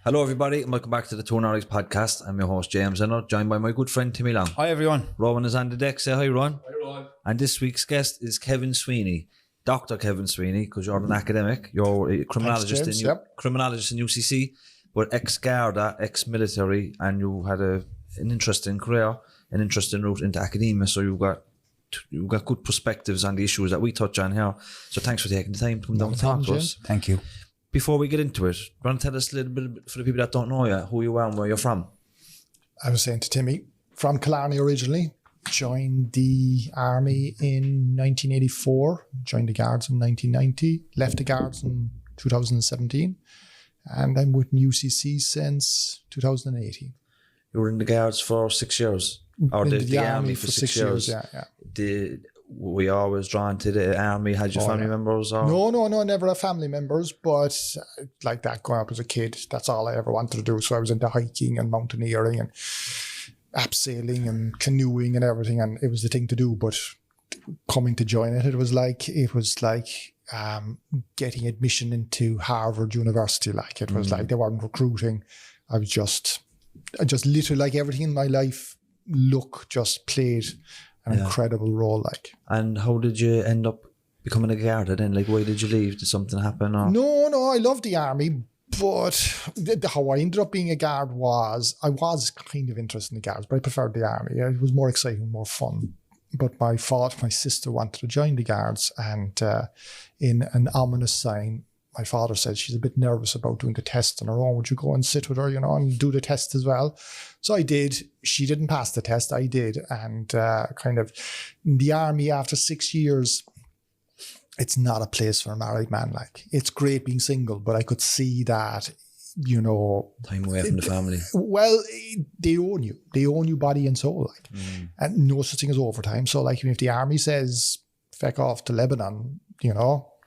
Hello everybody and welcome back to the Two Norries podcast. I'm your host James Enner, joined by my good friend Timmy Long. Hi everyone. Rowan is on the deck. Say hi, Rowan. Hi, Rowan. And this week's guest is Kevin Sweeney, Dr. Kevin Sweeney, because you're an academic. You're a criminologist, Thanks, James. Criminologist in UCC, but ex-Garda, ex-military, and you had an interesting career, an interesting route into academia. So you've got good perspectives on the issues that we touch on here. So thanks for taking the time to come down and talk to us. Thank you. Before we get into it, want to tell us a little bit, for the people that don't know you, who you are and where you're from? I was saying to Timmy, from Killarney originally, joined the army in 1984, joined the Guards in 1990, left the Guards in 2017, and I'm with UCC since 2018. You were in the Guards for 6 years? Or the army for 6 years? Yeah. We always drawn to the army. Had your family members? Or? No, never had family members, but like that, growing up as a kid, that's all I ever wanted to do. So I was into hiking and mountaineering and abseiling and canoeing and everything, and it was the thing to do. But coming to join it, it was like getting admission into Harvard University. Like it was like they weren't recruiting. I just literally, like everything in my life, luck just played an incredible role. Like. And how did you end up becoming a Garda then? Like, why did you leave? Did something happen? Or? No, I loved the army, but how I ended up being a Guard was, I was kind of interested in the Guards, but I preferred the army. It was more exciting, more fun. But my sister wanted to join the Guards, and in an ominous sign, my father said she's a bit nervous about doing the test on her own. Would you go and sit with her, and do the test as well? So I did. She didn't pass the test. I did. And kind of in the army after 6 years, it's not a place for a married man. Like, it's great being single, but I could see that, time away from the family. Well, they own you. They own you body and soul. Like, and no such thing as overtime. So like, if the army says, feck off to Lebanon,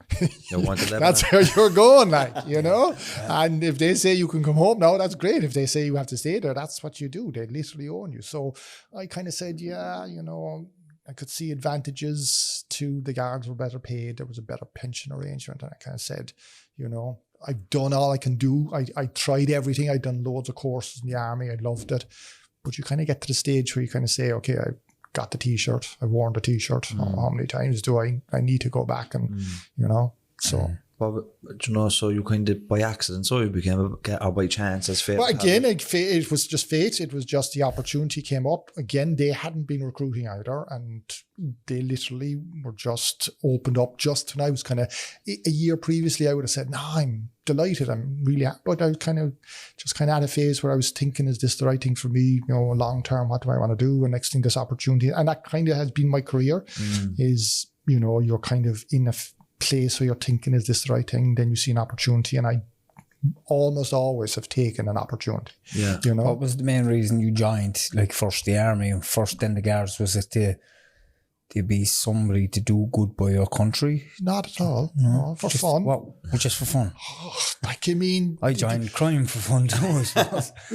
that's where you're going, like, and if they say you can come home now, that's great. If they say you have to stay there, that's what you do. They literally own you. So I kind of said, I could see advantages to the Guards were better paid. There was a better pension arrangement. And I kind of said, I've done all I can do. I tried everything. I'd done loads of courses in the army. I loved it. But you kind of get to the stage where you kind of say, okay, I got the T-shirt. I've worn the T-shirt. How many times do I need to go back and, so. But, so you kind of by accident, so you became or by chance as fate. Well, again, it was just fate. It was just the opportunity came up. Again, they hadn't been recruiting either, and they literally were just opened up just when I was kind of, a year previously, I would have said, no, I'm delighted. I'm really happy. But I was kind of at a phase where I was thinking, is this the right thing for me? Long term, what do I want to do? And next thing, this opportunity. And that kind of has been my career is, you're kind of in a place where you're thinking, is this the right thing? Then you see an opportunity, and I almost always have taken an opportunity. Yeah. What was the main reason you joined, like first the army and first then the Guards? Was it to be somebody to do good by your country? Not at all. No, for fun. Just for fun? I joined crime for fun too.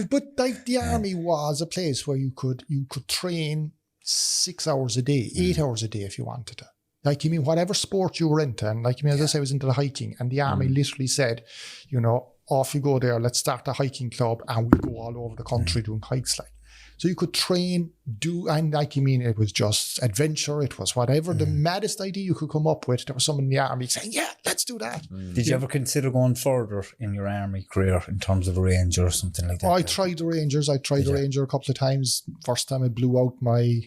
But like the army was a place where you could train 6 hours a day, 8 hours a day if you wanted to. Like, whatever sport you were into, and like, as I say, I was into the hiking, and the army literally said, off you go there, let's start a hiking club, and we go all over the country doing hikes, like. So you could train, and like, it was just adventure, it was whatever, the maddest idea you could come up with, there was someone in the army saying, yeah, let's do that. Did you ever consider going further in your army career in terms of a ranger or something like that? I tried the Rangers, a couple of times. First time I blew out my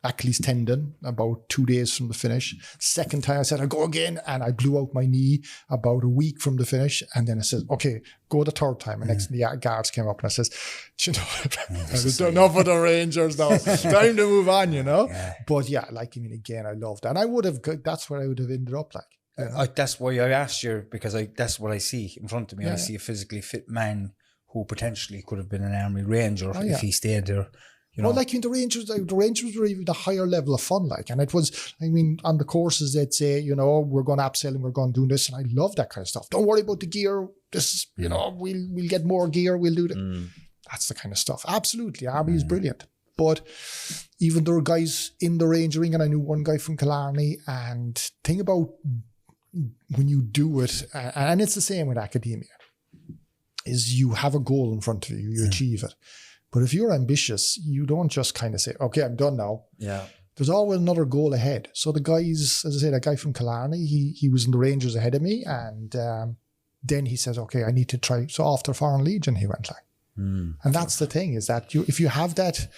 Achilles tendon about 2 days from the finish. Second time I said, I'll go again, and I blew out my knee about a week from the finish. And then I said, okay, go the third time. And next the Guards came up and I says, I've done enough of the Rangers now. Time to move on, Yeah. But yeah, again, I loved that. And I would have, that's where I would have ended up like. That's why I asked you, because that's what I see in front of me. I see a physically fit man who potentially could have been an army ranger if he stayed there. Well, the Rangers were even the higher level of fun, like, and it was, on the courses they'd say, we're going abseiling, we're going doing this, and I love that kind of stuff. Don't worry about the gear. This, we'll get more gear, we'll do that. That's the kind of stuff. Absolutely, army is brilliant. But even there were guys in the rangering, and I knew one guy from Killarney, and thing about when you do it, and it's the same with academia. is you have a goal in front of you, you achieve it. But if you're ambitious, you don't just kind of say, okay, I'm done now. Yeah. There's always another goal ahead. So the guys, as I said, a guy from Killarney, he was in the Rangers ahead of me. And then he says, okay, I need to try. So after Foreign Legion, he went like. And that's the thing, is that if you have that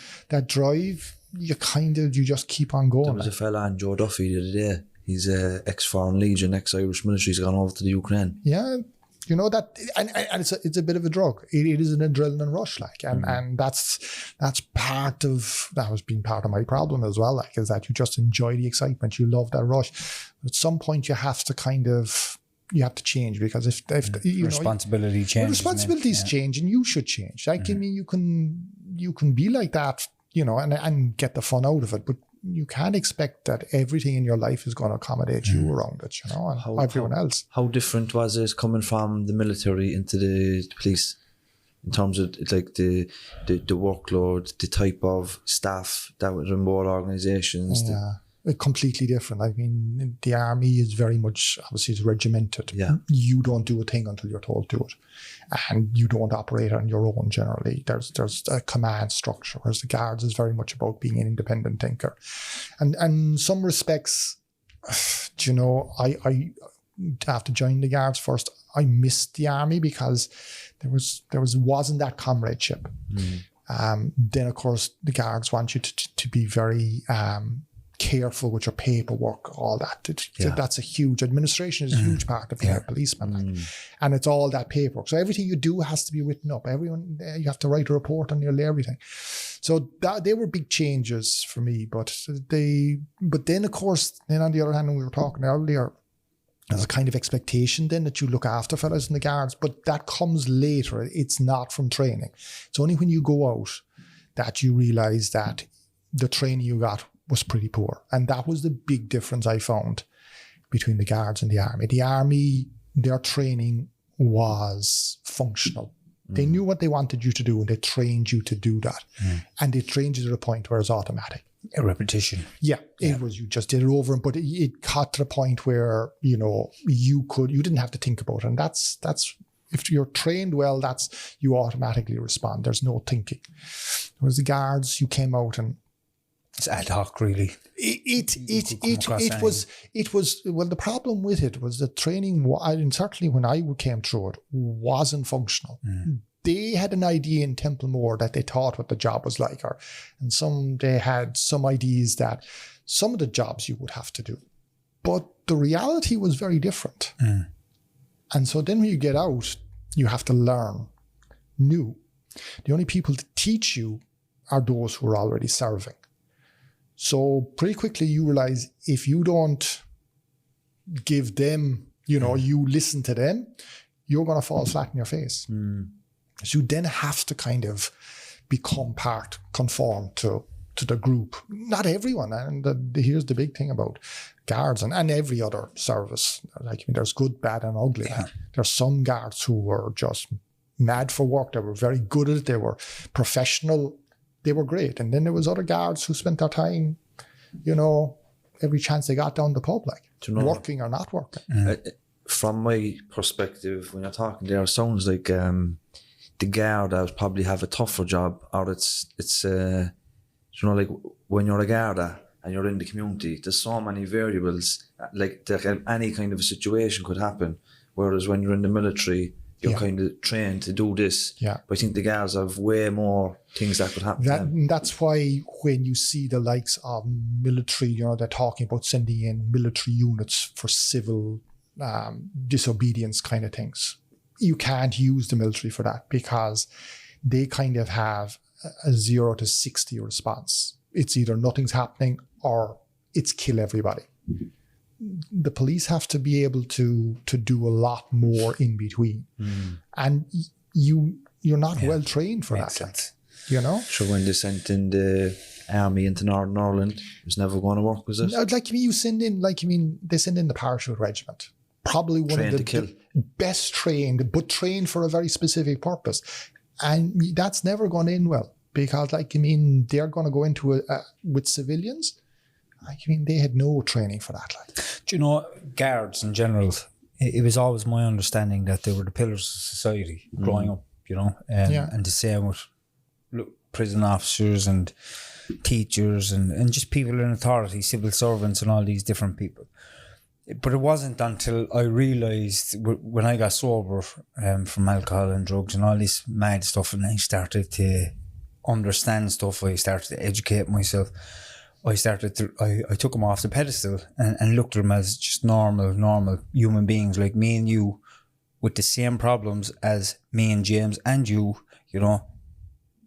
drive, you just keep on going. There was a fella on Joe Duffy the other day. He's ex-Foreign Legion, ex-Irish military. He's gone over to the Ukraine. Yeah. You know that, and it's a bit of a drug. It is an adrenaline rush, like, and that's part of that has been part of my problem as well. Like, is that you just enjoy the excitement, you love that rush. At some point, you have to change, because if you responsibility changes, responsibilities change, and you should change. Like, I mean, you can be like that, and get the fun out of it, but you can't expect that everything in your life is going to accommodate you around it, and everyone else. How different was it coming from the military into the police, in terms of like the workload, the type of staff that was in both organisations? Yeah. Completely different. I mean, the army is very much, obviously, it's regimented. Yeah. You don't do a thing until you're told to do it, and you don't operate on your own. Generally, there's a command structure, whereas the Guards is very much about being an independent thinker. And in some respects, I after joining the Guards first, I missed the army because there wasn't that comradeship. Then of course the Guards want you to be very careful with your paperwork, all that. That's a huge, administration is a huge part of being a policeman. And it's all that paperwork. So everything you do has to be written up. You have to write a report on nearly everything. So they were big changes for me. But then of course, on the other hand, when we were talking earlier, there's a kind of expectation then that you look after fellas in the Guards, but that comes later. It's not from training. It's only when you go out that you realise that the training you got was pretty poor. And that was the big difference I found between the Guards and the Army. The Army, their training was functional. They knew what they wanted you to do, and they trained you to do that. And they trained you to the point where it's automatic. A repetition. Yeah, it was, you just did it over, but it got to the point where, you didn't have to think about it. And that's if you're trained well, you automatically respond. There's no thinking. Whereas the Guards, you came out and it's ad hoc, really. It was well, the problem with it was the training, and certainly when I came through it, wasn't functional. They had an idea in Templemore that they thought what the job was like, and they had some ideas that some of the jobs you would have to do, but the reality was very different. And so then when you get out, you have to learn new. The only people to teach you are those who are already serving. So pretty quickly you realize if you don't give them, you listen to them, you're going to fall flat in your face. So you then have to kind of conform to the group. Not everyone. And here's the big thing about Guards and every other service. Like, there's good, bad and ugly. Yeah. There's some Guards who were just mad for work. They were very good at it. They were professional. They were great. And then there was other Guards who spent their time, every chance they got down the pub, working or not working. From my perspective, when you're talking there, it sounds like the Garda probably have a tougher job, or it's like when you're a Garda and you're in the community, there's so many variables, like any kind of a situation could happen. Whereas when you're in the military, you're kind of trained to do this. Yeah. But I think the Guards have way more things that could happen. That's why when you see the likes of military, they're talking about sending in military units for civil disobedience kind of things. You can't use the military for that because they kind of have a 0 to 60 response. It's either nothing's happening or it's kill everybody. The police have to be able to do a lot more in between. And you're not well trained for that. Sense. Sure, when they sent in the army into Northern Ireland, it was never going to work, was it? They send in the parachute regiment. Probably one of the best trained, but trained for a very specific purpose. And that's never gone in well because, they're going to go into with civilians. They had no training for that. Do Guards in general, it was always my understanding that they were the pillars of society growing up, you know, and the same with prison officers and teachers and just people in authority, civil servants and all these different people. But it wasn't until I realised when I got sober from alcohol and drugs and all this mad stuff, and I started to understand stuff, I started to educate myself, I took them off the pedestal and looked at them as just normal human beings like me and you, with the same problems as me and James and you know,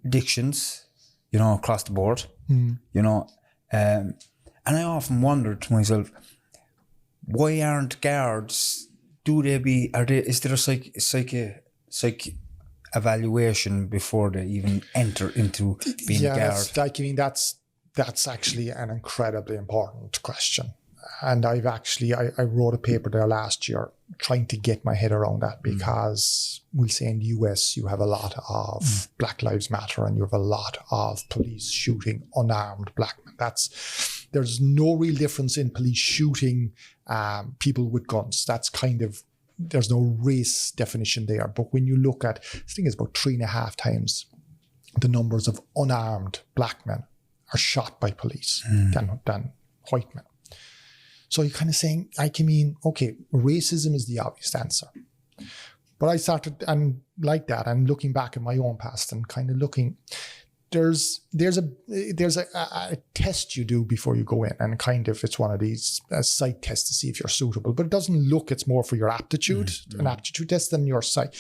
addictions, you know, across the board, you know. And I often wondered to myself, why aren't guards, is there a psych evaluation before they even enter into being a guard? That's actually an incredibly important question. And I wrote a paper there last year trying to get my head around that, because we'll say in the US you have a lot of Black Lives Matter and you have a lot of police shooting unarmed black men. There's no real difference in police shooting people with guns. There's no race definition there. But when you look at, I think it's about 3.5 times the numbers of unarmed black men are shot by police than white men. So you're kind of saying, okay, racism is the obvious answer. But I started, and like that, and looking back at my own past and kind of looking, there's a test you do before you go in, and kind of it's one of these sight tests to see if you're suitable. But it doesn't look, it's more for your aptitude, an aptitude test than your sight.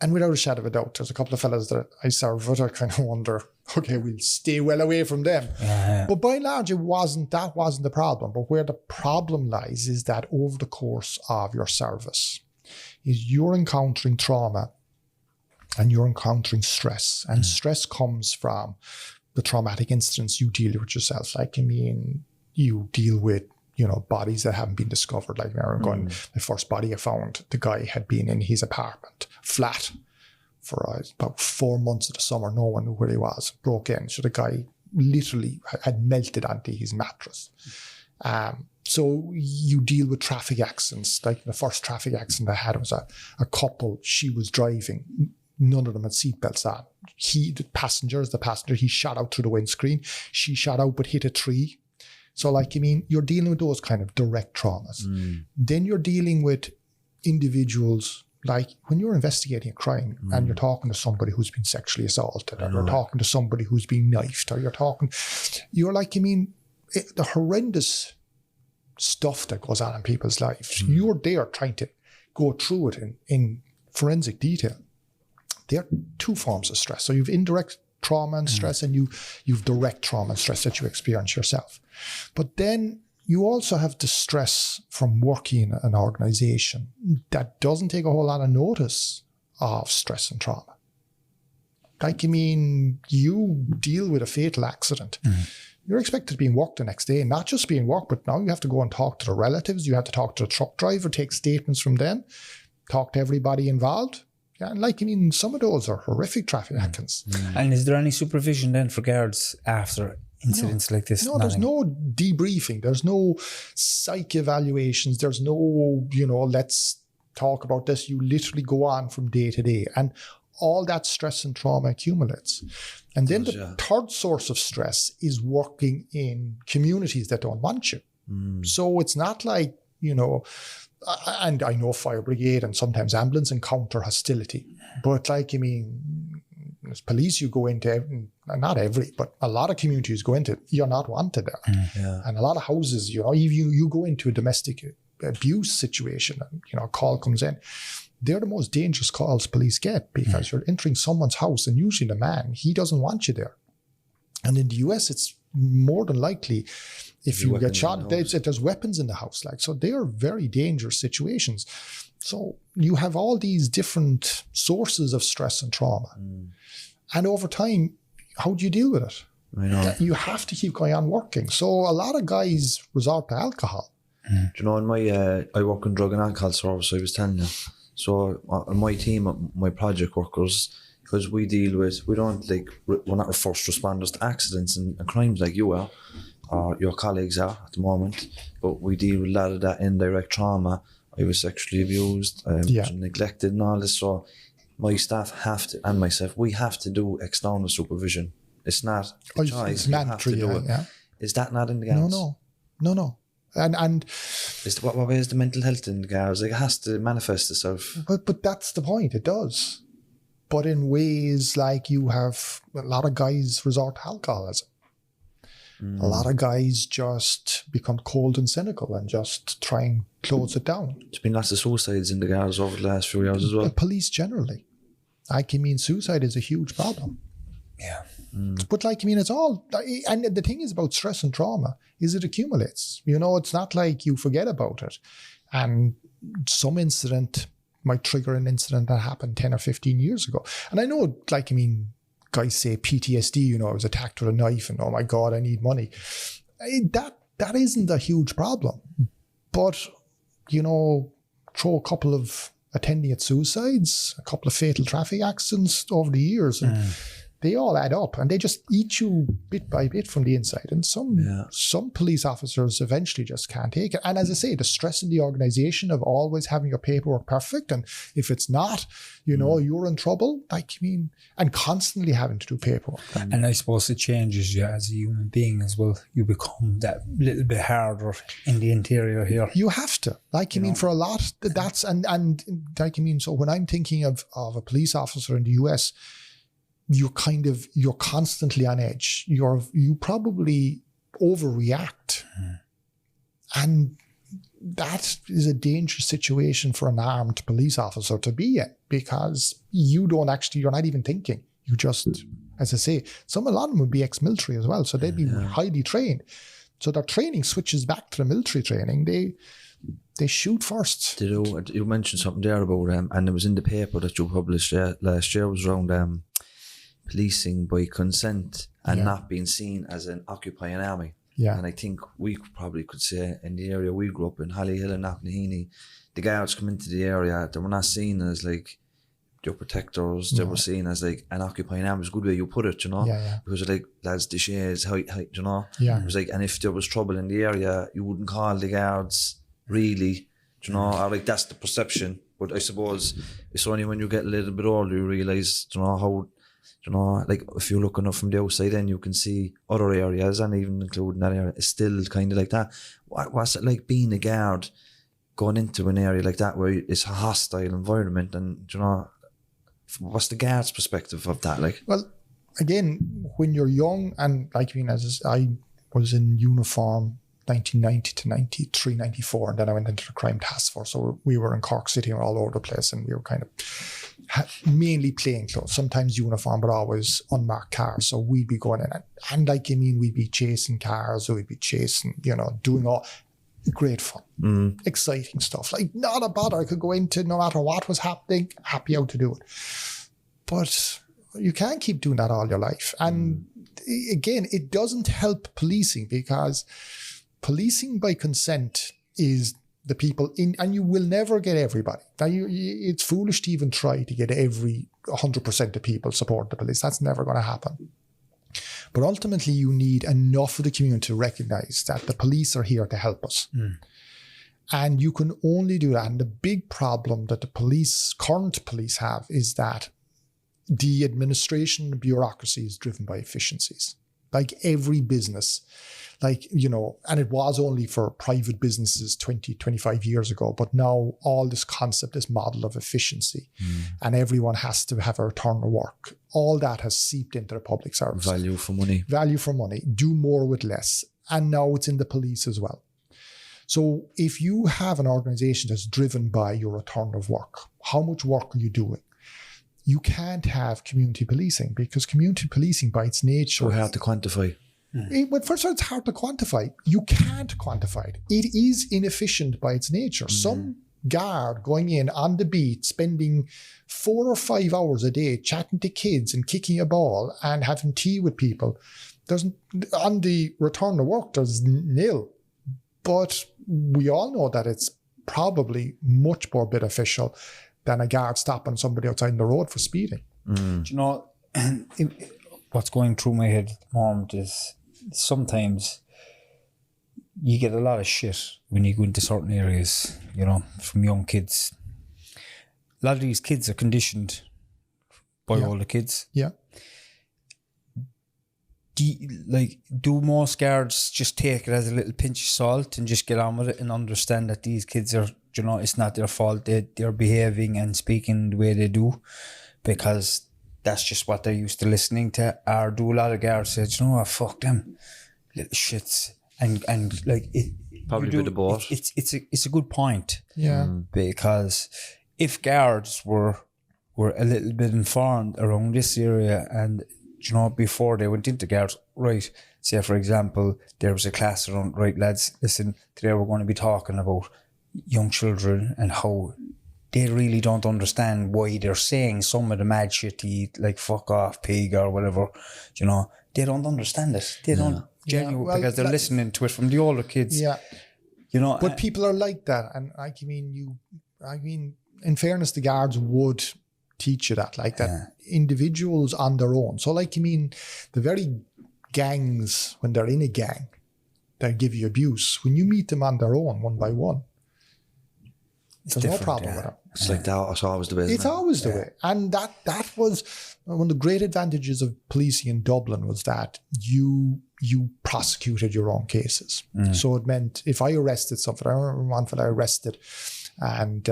And without a shadow of a doubt, there's a couple of fellas that I serve with, I kind of wonder, okay, we'll stay well away from them. Yeah. But by and large, that wasn't the problem. But where the problem lies is that over the course of your service, is you're encountering trauma and you're encountering stress. And stress comes from the traumatic incidents you deal with yourself. You deal with, bodies that haven't been discovered. Like, I remember the first body I found, the guy had been in his apartment, flat, for about 4 months of the summer. No one knew where he was. Broke in. So the guy literally had melted onto his mattress. So you deal with traffic accidents. Like the first traffic accident I had was a couple. She was driving. None of them had seatbelts on. The passenger, he shot out through the windscreen. She shot out but hit a tree. So you're dealing with those kind of direct traumas. Then you're dealing with individuals, like when you're investigating a crime and you're talking to somebody who's been sexually assaulted, or you're talking to somebody who's been knifed, or the horrendous stuff that goes on in people's lives. You're there trying to go through it in forensic detail. There are two forms of stress. So you've indirect trauma and stress, and you've direct trauma and stress that you experience yourself. But then you also have the stress from working in an organization that doesn't take a whole lot of notice of stress and trauma. You deal with a fatal accident. You're expected to be in work the next day, not just be in work, but now you have to go and talk to the relatives. You have to talk to the truck driver, take statements from them, talk to everybody involved. Yeah, and some of those are horrific traffic accidents. And is there any supervision then for guards after incidents like this? No, there's no debriefing. There's no psych evaluations. There's no, let's talk about this. You literally go on from day to day. And all that stress and trauma accumulates. And then the third source of stress is working in communities that don't want you. So it's not like, and I know fire brigade and sometimes ambulance encounter hostility. But as police, you go into, not every, but a lot of communities go into, you're not wanted there. And a lot of houses, if you go into a domestic abuse situation and, a call comes in, they're the most dangerous calls police get, because you're entering someone's house, and usually the man, he doesn't want you there. And in the US, it's more than likely, if you get shot, there's weapons in the house. So they are very dangerous situations. So you have all these different sources of stress and trauma. And over time, how do you deal with it? I know. You have to keep going on working. So a lot of guys resort to alcohol. Do you know, in my, I work in drug and alcohol service, I was telling you. So on my team, my project workers, because we don't we're not first responders to accidents and crimes like you are, or your colleagues are at the moment, but we deal with a lot of that indirect trauma I was sexually abused, neglected and all this. So my staff have to, and myself, we have to do external supervision. It's not a choice. It's mandatory, Is that not in the guards? No. And what way is the mental health in the guards? Like, it has to manifest itself. But that's the point. It does. But in ways like you have a lot of guys resort to alcoholism. A lot of guys just become cold and cynical and just try and close it down. There's been lots of suicides in the guards over the last few years as well. Police generally. Suicide is a huge problem. Yeah. But it's all, and the thing is about stress and trauma is it accumulates. It's not like you forget about it. And some incident might trigger an incident that happened 10 or 15 years ago. And I know, guys say PTSD, I was attacked with a knife and, oh my God, I need money. That isn't a huge problem. But, throw a couple of attending at suicides, a couple of fatal traffic accidents over the years, and they all add up and they just eat you bit by bit from the inside. And some police officers eventually just can't take it. And as I say, the stress in the organization of always having your paperwork perfect, and if it's not, you're in trouble, and constantly having to do paperwork. And I suppose it changes you as a human being as well. You become that little bit harder in the interior here. You have to. For a lot, that's, so when I'm thinking of a police officer in the US, you're constantly on edge. You probably overreact. And that is a dangerous situation for an armed police officer to be in, because you're not even thinking. You just, as I say, a lot of them would be ex-military as well. So they'd be highly trained. So their training switches back to the military training. They shoot first. You mentioned something there about, and it was in the paper that you published last year, was around policing by consent and not being seen as an occupying army. Yeah. And I think we probably could say in the area we grew up in, Hollyhill and Knocknaheeny, the guards come into the area, they were not seen as your protectors, they were seen as an occupying army. It's a good way you put it, because lads, the shades, height, Yeah. It was and if there was trouble in the area, you wouldn't call the guards really, or that's the perception. But I suppose it's only when you get a little bit older you realise, how, if you're looking up from the outside, then you can see other areas, and even including that area, it's still kind of like that. What's it like being a guard, going into an area like that where it's a hostile environment, and what's the guard's perspective of that like? Well, again, when you're young, and as I was in uniform 1990 to 93, 94, and then I went into the crime task force. So we were in Cork City and all over the place, and we were kind of mainly plain clothes, sometimes uniform, but always unmarked cars. So we'd be going in and we'd be chasing cars, or we'd be chasing, doing all great fun, exciting stuff. Not a bother. I could go into no matter what was happening, happy out to do it. But you can't keep doing that all your life. And again, it doesn't help policing, because policing by consent is the people in, and you will never get everybody. Now, it's foolish to even try to get 100% of people support the police. That's never going to happen. But ultimately, you need enough of the community to recognise that the police are here to help us. And you can only do that. And the big problem that the current police have is that the administration and bureaucracy is driven by efficiencies. Like every business, and it was only for private businesses 20, 25 years ago, but now all this concept, this model of efficiency, and everyone has to have a return to work. All that has seeped into the public service. Value for money. Do more with less. And now it's in the police as well. So if you have an organisation that's driven by your return of work, how much work are you doing? You can't have community policing, because community policing by its nature... So hard to quantify. First of all, it's hard to quantify. You can't quantify it. It is inefficient by its nature. Some guard going in on the beat, spending 4 or 5 hours a day chatting to kids and kicking a ball and having tea with people. On the return to work, there's nil. But we all know that it's probably much more beneficial than a guard stopping somebody outside the road for speeding. Do what's going through my head at the moment is sometimes you get a lot of shit when you go into certain areas, you know, from young kids. A lot of these kids are conditioned by older kids. Yeah. Do most guards just take it as a little pinch of salt and just get on with it and understand that these kids are, you know, it's not their fault, they're behaving and speaking the way they do because that's just what they're used to listening to? Or do a lot of guards say, you know what, fuck them little shits, and like it probably a bit of both. It's a good point. Yeah. Because if guards were a little bit informed around this area and, you know, before they went into guards, right, say for example, there was a class around, right lads, listen, today we're going to be talking about young children and how they really don't understand why they're saying some of the mad shit to eat, like fuck off, pig or whatever, you know, they don't understand it. They don't genuinely, because they're listening to it from the older kids. Yeah. You know, but people are like that. And I mean, in fairness, the guards would teach you that, like that individuals on their own. So like, the very gangs, when they're in a gang, they give you abuse. When you meet them on their own, one by one, there's no problem with them. It's like that. It's always the way. It's always the way. And that was one of the great advantages of policing in Dublin, was that you prosecuted your own cases. So it meant if I arrested somebody, I remember one that I arrested, and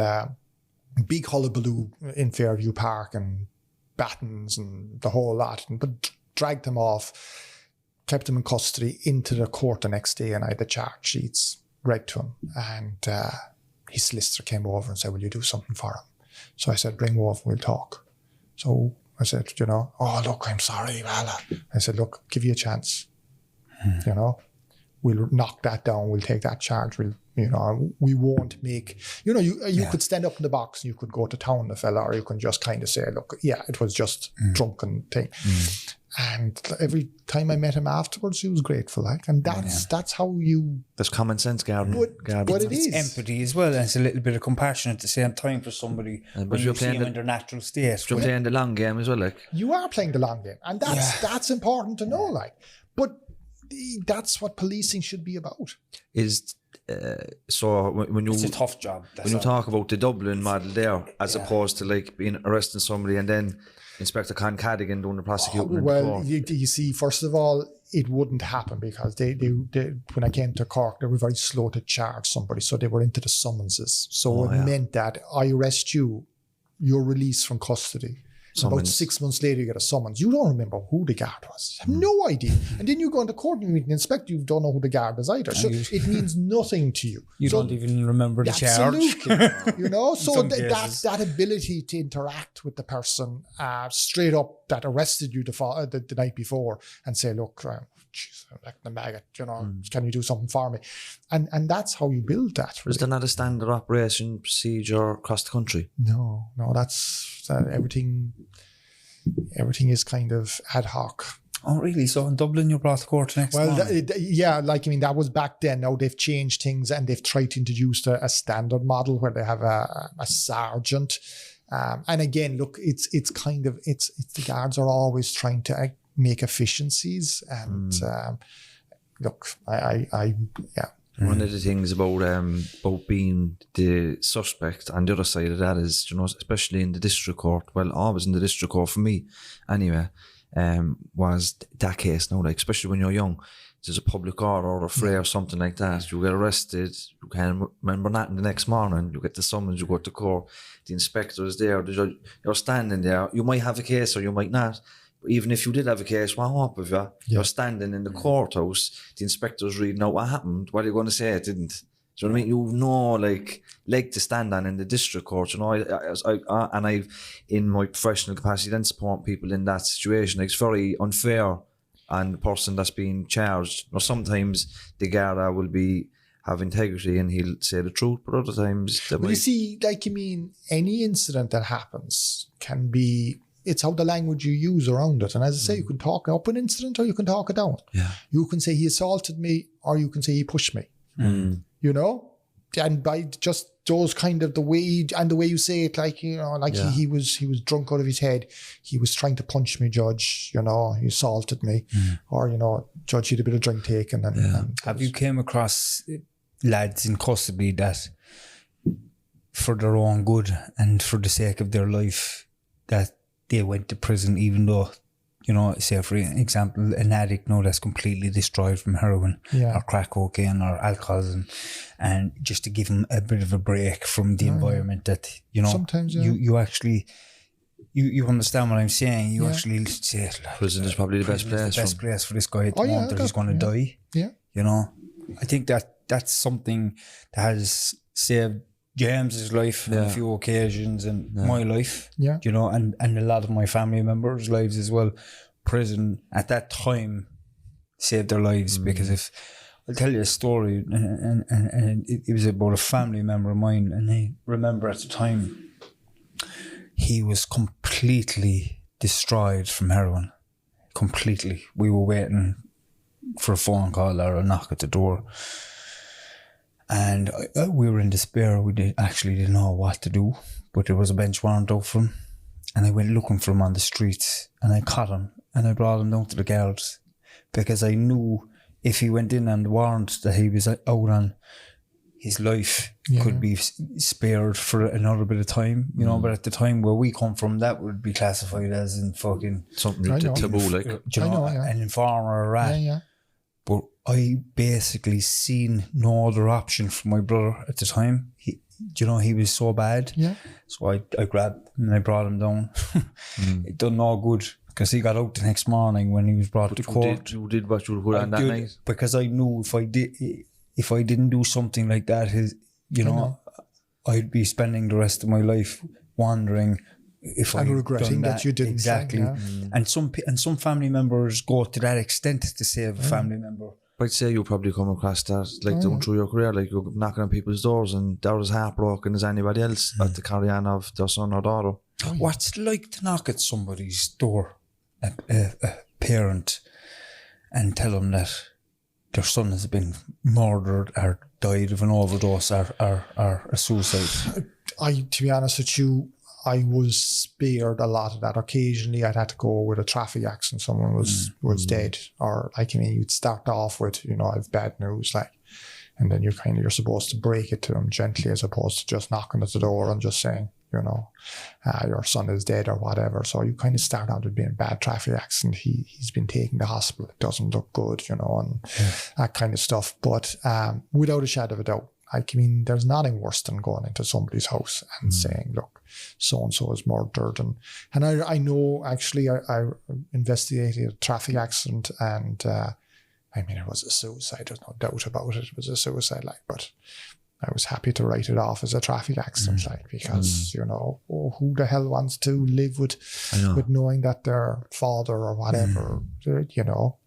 big hullabaloo in Fairview Park and battens and the whole lot, but dragged them off, kept them in custody into the court the next day, and I had the charge sheets read to him, and his solicitor came over and said, will you do something for him? So I said, bring him over, we'll talk. So I said, you know, oh look, I'm sorry, Vala. I said, look, give you a chance. You know, we'll knock that down, we'll take that charge, we won't make, you could stand up in the box and you could go to town the fella, or you can just kind of say, look, yeah, it was just drunken thing. And every time I met him afterwards, he was grateful, like, and that's how you. There's common sense, Garda. But it is empathy as well, and it's a little bit of compassion at the same time for somebody when you see them in their natural state. You're playing the long game as well, like. You are playing the long game, and that's important to know, like. But that's what policing should be about. So when you, it's a tough job. When you talk about the Dublin model there, as opposed to like being arresting somebody and then Inspector Cadigan doing the prosecuting. Well, you see, first of all, it wouldn't happen because they when I came to Cork, they were very slow to charge somebody, so they were into the summonses. So it meant that I arrest you, you're released from custody. About 6 months later, you get a summons. You don't remember who the guard was. You have no idea. And then you go into court and you meet an inspector, you don't know who the guard is either. So it means nothing to you. You don't even remember the charge. Absolutely. So that ability to interact with the person straight up that arrested you the night before and say, look, geez, I'm like the maggot, can you do something for me? And that's how you build that. Really. Is there not a standard operation procedure across the country? No, that's everything is kind of ad hoc. Oh, really? So in Dublin, you're brought to court next month? That was back then. Now they've changed things and they've tried to introduce a standard model where they have a sergeant. And again, look, it's the guards are always trying to make efficiencies. And look, One of the things about being the suspect on the other side of that is, especially in the district court, well, always in the district court for me anyway, was that case now, like, especially when you're young, there's a public order or a fray or something like that, you get arrested, you can't remember nothing the next morning, you get the summons, you go to court, the inspector is there, the judge, you're standing there, you might have a case or you might not. Even if you did have a case, what happened with you? You're standing in the courthouse, the inspector's reading out what happened. What are you going to say? It didn't. Do you know what I mean? You've no leg to stand on in the district court. I've in my professional capacity then support people in that situation. It's very unfair on the person that's being charged. Sometimes the Garda will have integrity and he'll say the truth, but other times you see, any incident that happens can be. It's how the language you use around it. And as I say, you can talk up an incident or you can talk it down. Yeah. You can say he assaulted me or you can say he pushed me. and by just those kind of the way you say it, like, you know, like he was drunk out of his head. He was trying to punch me, Judge. You know, he assaulted me, or, you know, Judge, he had a bit of drink taken. And have you came across lads in custody that, for their own good and for the sake of their life, that they went to prison, even though, you know, say for example, an addict now that's completely destroyed from heroin or crack cocaine or alcohol, and just to give him a bit of a break from the environment that, you know, sometimes you actually, you understand what I'm saying. You actually say prison is probably the best place for this guy at the moment that he's going to die. Yeah. You know, I think that's something that has saved James's life on a few occasions, and my life, you know, and a lot of my family members' lives as well. Prison at that time saved their lives, because if I'll tell you a story, and it was about a family member of mine, and I remember at the time he was completely destroyed from heroin, completely. We were waiting for a phone call or a knock at the door. And we were in despair. We didn't know what to do, but there was a bench warrant out for him. And I went looking for him on the streets, and I caught him, and I brought him down to the guards, because I knew if he went in on the warrant that he was out on, his life could be spared for another bit of time, you know. But at the time where we come from, that would be classified as in fucking something taboo, like, you know, an informer or a rat. But I basically seen no other option for my brother at the time. He was so bad. Yeah. So I grabbed him and I brought him down. It done no good, because he got out the next morning when he was brought to court. You did what you were on that night? Because I knew if I didn't do something like that, I'd be spending the rest of my life wondering if I regretting that you didn't. Exactly. And some family members go to that extent to save a family member. I'd say you probably come across that, like, down through your career, like, you're knocking on people's doors and they're as heartbroken as anybody else at the carry on of their son or daughter. What's it like to knock at somebody's door, a parent, and tell them that their son has been murdered or died of an overdose or a suicide? To be honest with you, I was spared a lot of that. Occasionally I'd had to go with a traffic accident, someone was dead, or, like, I mean, you'd start off with, you know, I've bad news, like, and then you're supposed to break it to them gently, as opposed to just knocking at the door and just saying, you know, your son is dead or whatever. So you kind of start out with being a bad traffic accident. He's been taken to hospital. It doesn't look good, you know, and that kind of stuff. But without a shadow of a doubt, like, I mean, there's nothing worse than going into somebody's house and saying, look, so-and-so is murdered. And I know, actually, I investigated a traffic accident, and I mean, it was a suicide. There's no doubt about it. It was a suicide, like, but I was happy to write it off as a traffic accident, like, because, you know, who the hell wants to live with knowing that their father or whatever, you know,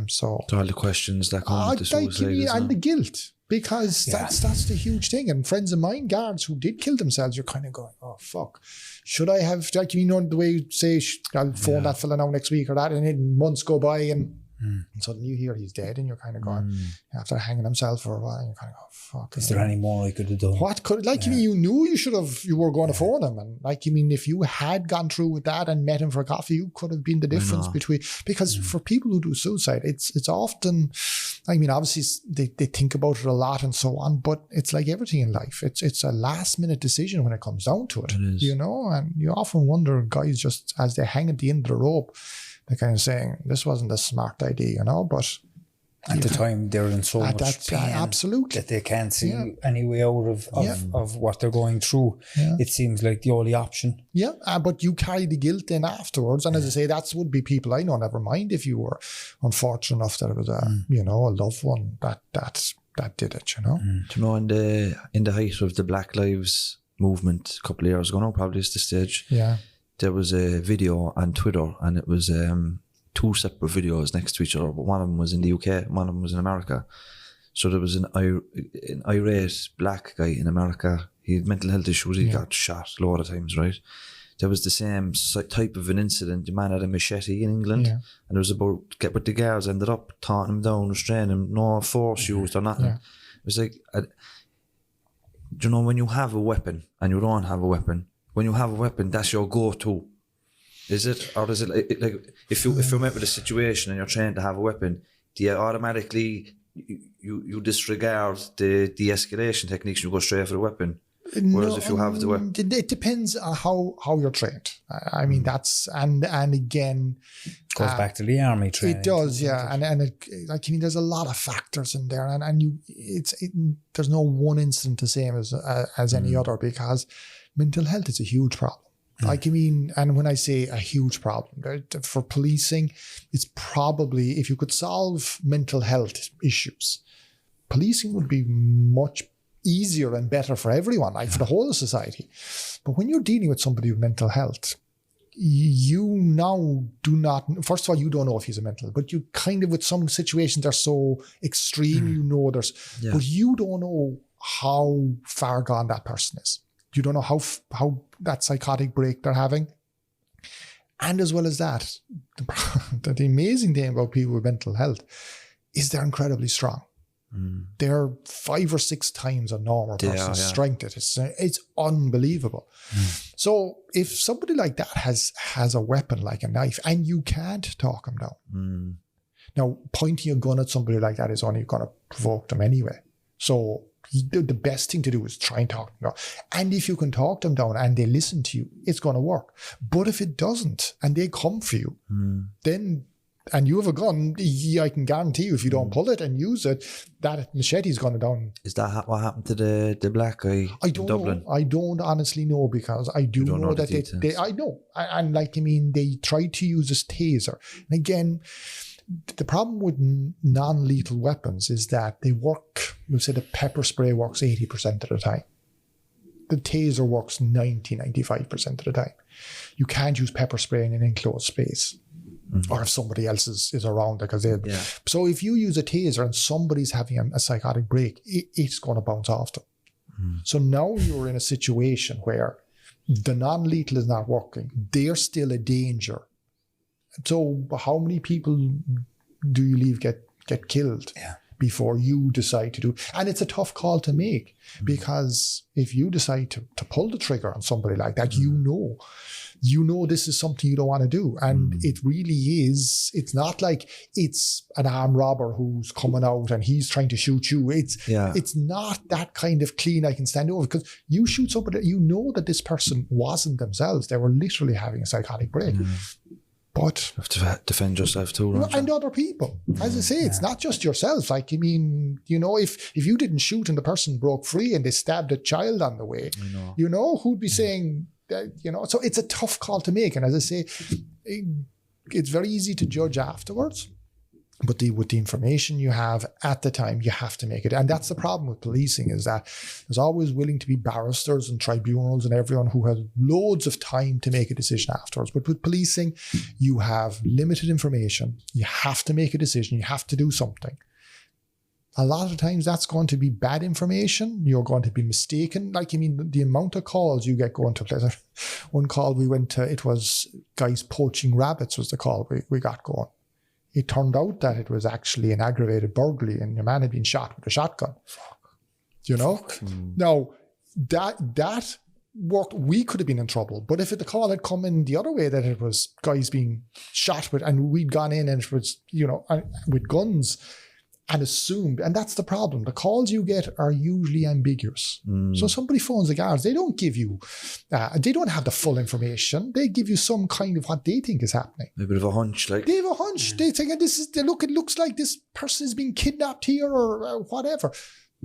so. All the questions that come with the suicide. And the guilt. Because that's the huge thing. And friends of mine, guards who did kill themselves, you're kind of going, oh, fuck. Should I have, like, you know, the way you say, I'll phone that fella now next week or that, and then months go by and suddenly you hear he's dead, and you're kind of going, after hanging himself for a while, and you're kind of going, fuck. Is there any more I could have done? What could, like, you mean, you knew you were going to phone him, and, like, you mean, if you had gone through with that and met him for a coffee, you could have been the difference between, because for people who do suicide, it's often, I mean, obviously they think about it a lot and so on, but it's like everything in life. It's a last minute decision when it comes down to it, you know, and you often wonder, guys, just as they hang at the end of the rope, they're kind of saying, this wasn't a smart idea, you know, but at the time they're in so much pain absolutely, that they can't see any way out of what they're going through. It seems like the only option. But you carry the guilt in afterwards, and as I say, that would be people I know. Never mind if you were unfortunate enough that it was a you know, a loved one that did it, you know. Do you know, in the height of the Black Lives movement a couple of years ago now, probably is the stage, there was a video on Twitter, and it was two separate videos next to each other, but one of them was in the UK, one of them was in America. So there was an irate black guy in America. He had mental health issues. He got shot a lot of times, right? There was the same type of an incident. The man had a machete in England, and it was about but the guards ended up taunting him down, restraining him, no force used or nothing. It was like, you know, when you have a weapon and you don't have a weapon, when you have a weapon, that's your go-to. Is it? Or is it like if you're met with a situation and you're trained to have a weapon, do you automatically you disregard the de-escalation techniques and you go straight for the weapon? Whereas if you have the weapon, it depends on how you're trained. I mean, that's and again, goes back to the army training. It does, yeah, and it, like, I mean, there's a lot of factors in there, and there's no one incident the same as any other, because mental health is a huge problem. Like, I mean, and when I say a huge problem for policing, it's probably, if you could solve mental health issues, policing would be much easier and better for everyone, like for the whole of society. But when you're dealing with somebody with mental health, you now do not, first of all, you don't know if he's a mental, but you kind of, with some situations, they're so extreme, you know, but you don't know how far gone that person is. You don't know how that psychotic break they're having. And as well as that, the amazing thing about people with mental health is they're incredibly strong. They're 5 or 6 times a normal person's strength. It's unbelievable. So if somebody like that has a weapon like a knife and you can't talk him down, now pointing a gun at somebody like that is only going to provoke them anyway. So the best thing to do is try and talk them down. And if you can talk them down and they listen to you, it's going to work. But if it doesn't and they come for you, then, and you have a gun, I can guarantee you, if you don't pull it and use it, that machete's going down. Is that what happened to the black guy in Dublin? I don't honestly know, because I do know that they I know. And like, I mean, they tried to use this taser. And again, the problem with non-lethal weapons is that they work, we'll say the pepper spray works 80% of the time. The taser works 95% of the time. You can't use pepper spray in an enclosed space. Or if somebody else is around, because so if you use a taser and somebody's having a psychotic break, it's going to bounce off them. So now you're in a situation where the non-lethal is not working. They're still a danger. So how many people do you leave get killed before you decide to do? And it's a tough call to make, because if you decide to pull the trigger on somebody like that, you know this is something you don't want to do. And it really is, it's not like it's an armed robber who's coming out and he's trying to shoot you. It's not that kind of clean, I can stand over, because you shoot somebody, you know that this person wasn't themselves. They were literally having a psychotic break. But you have to defend yourself too, right? And other people. As I say, it's not just yourself. Like, I mean, you know, if you didn't shoot and the person broke free and they stabbed a child on the way, you know, who'd be saying that, you know? So it's a tough call to make. And as I say, it's very easy to judge afterwards. But with the information you have at the time, you have to make it. And that's the problem with policing, is that there's always willing to be barristers and tribunals and everyone who has loads of time to make a decision afterwards. But with policing, you have limited information. You have to make a decision. You have to do something. A lot of times that's going to be bad information. You're going to be mistaken. Like, I mean, the amount of calls you get going to places. One call we went to, it was guys poaching rabbits was the call we got going. It turned out that it was actually an aggravated burglary and your man had been shot with a shotgun. You know? Now, that worked. We could have been in trouble. But if the call had come in the other way, that it was guys being shot with, and we'd gone in and it was, you know, with guns, and assumed, and that's the problem. The calls you get are usually ambiguous. So somebody phones the guards, they don't give you, they don't have the full information. They give you some kind of what they think is happening. A bit of a hunch, like. They have a hunch. They think, it looks like this person is being kidnapped here or whatever.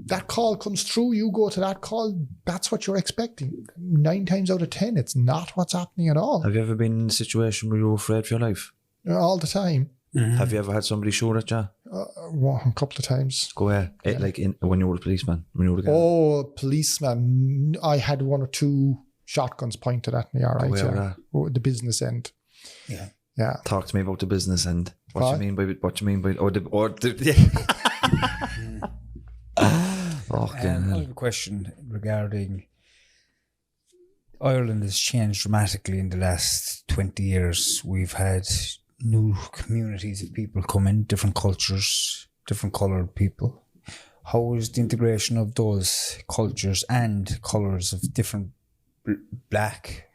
That call comes through, you go to that call, that's what you're expecting. 9 times out of 10, it's not what's happening at all. Have you ever been in a situation where you were afraid for your life? All the time. Have you ever had somebody shoot at you? A couple of times. Go ahead. Like when you were a policeman? When you were a guy? Oh, a policeman. I had 1 or 2 shotguns pointed at me, all right. The business end. Yeah. Talk to me about the business end. What you mean by I have a question regarding Ireland has changed dramatically in the last 20 years. We've had new communities of people come in, different cultures, different coloured people. how is the integration of those cultures and colours of different black,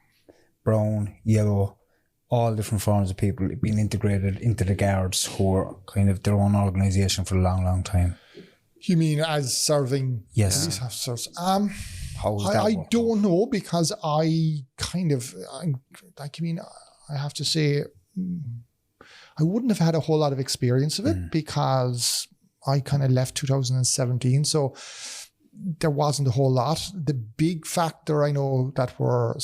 brown, yellow, all different forms of people being integrated into the Guards, who are kind of their own organisation for a long, long time? You mean as serving police officers? How is that I work? don't know, because I have to say, I wouldn't have had a whole lot of experience of it, because I kind of left 2017. So there wasn't a whole lot. The big factor I know that were,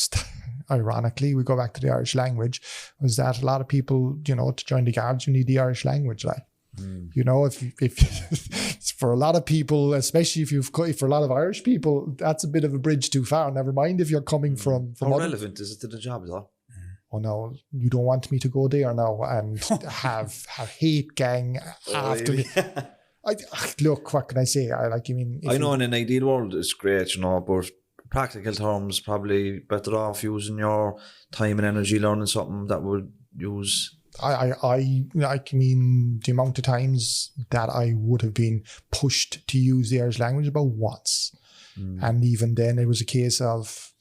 ironically, we go back to the Irish language, was that a lot of people, you know, to join the Guards, you need the Irish language, like. You know, if for a lot of people, especially for a lot of Irish people, that's a bit of a bridge too far. Never mind if you're coming from How relevant is it to the job, though? Oh no, you don't want me to go there now and have hate gang after me. Look, what can I say? I know in an ideal world it's great, you know, but practical terms, probably better off using your time and energy learning something that would use. The amount of times that I would have been pushed to use the Irish language about once. And even then it was a case of,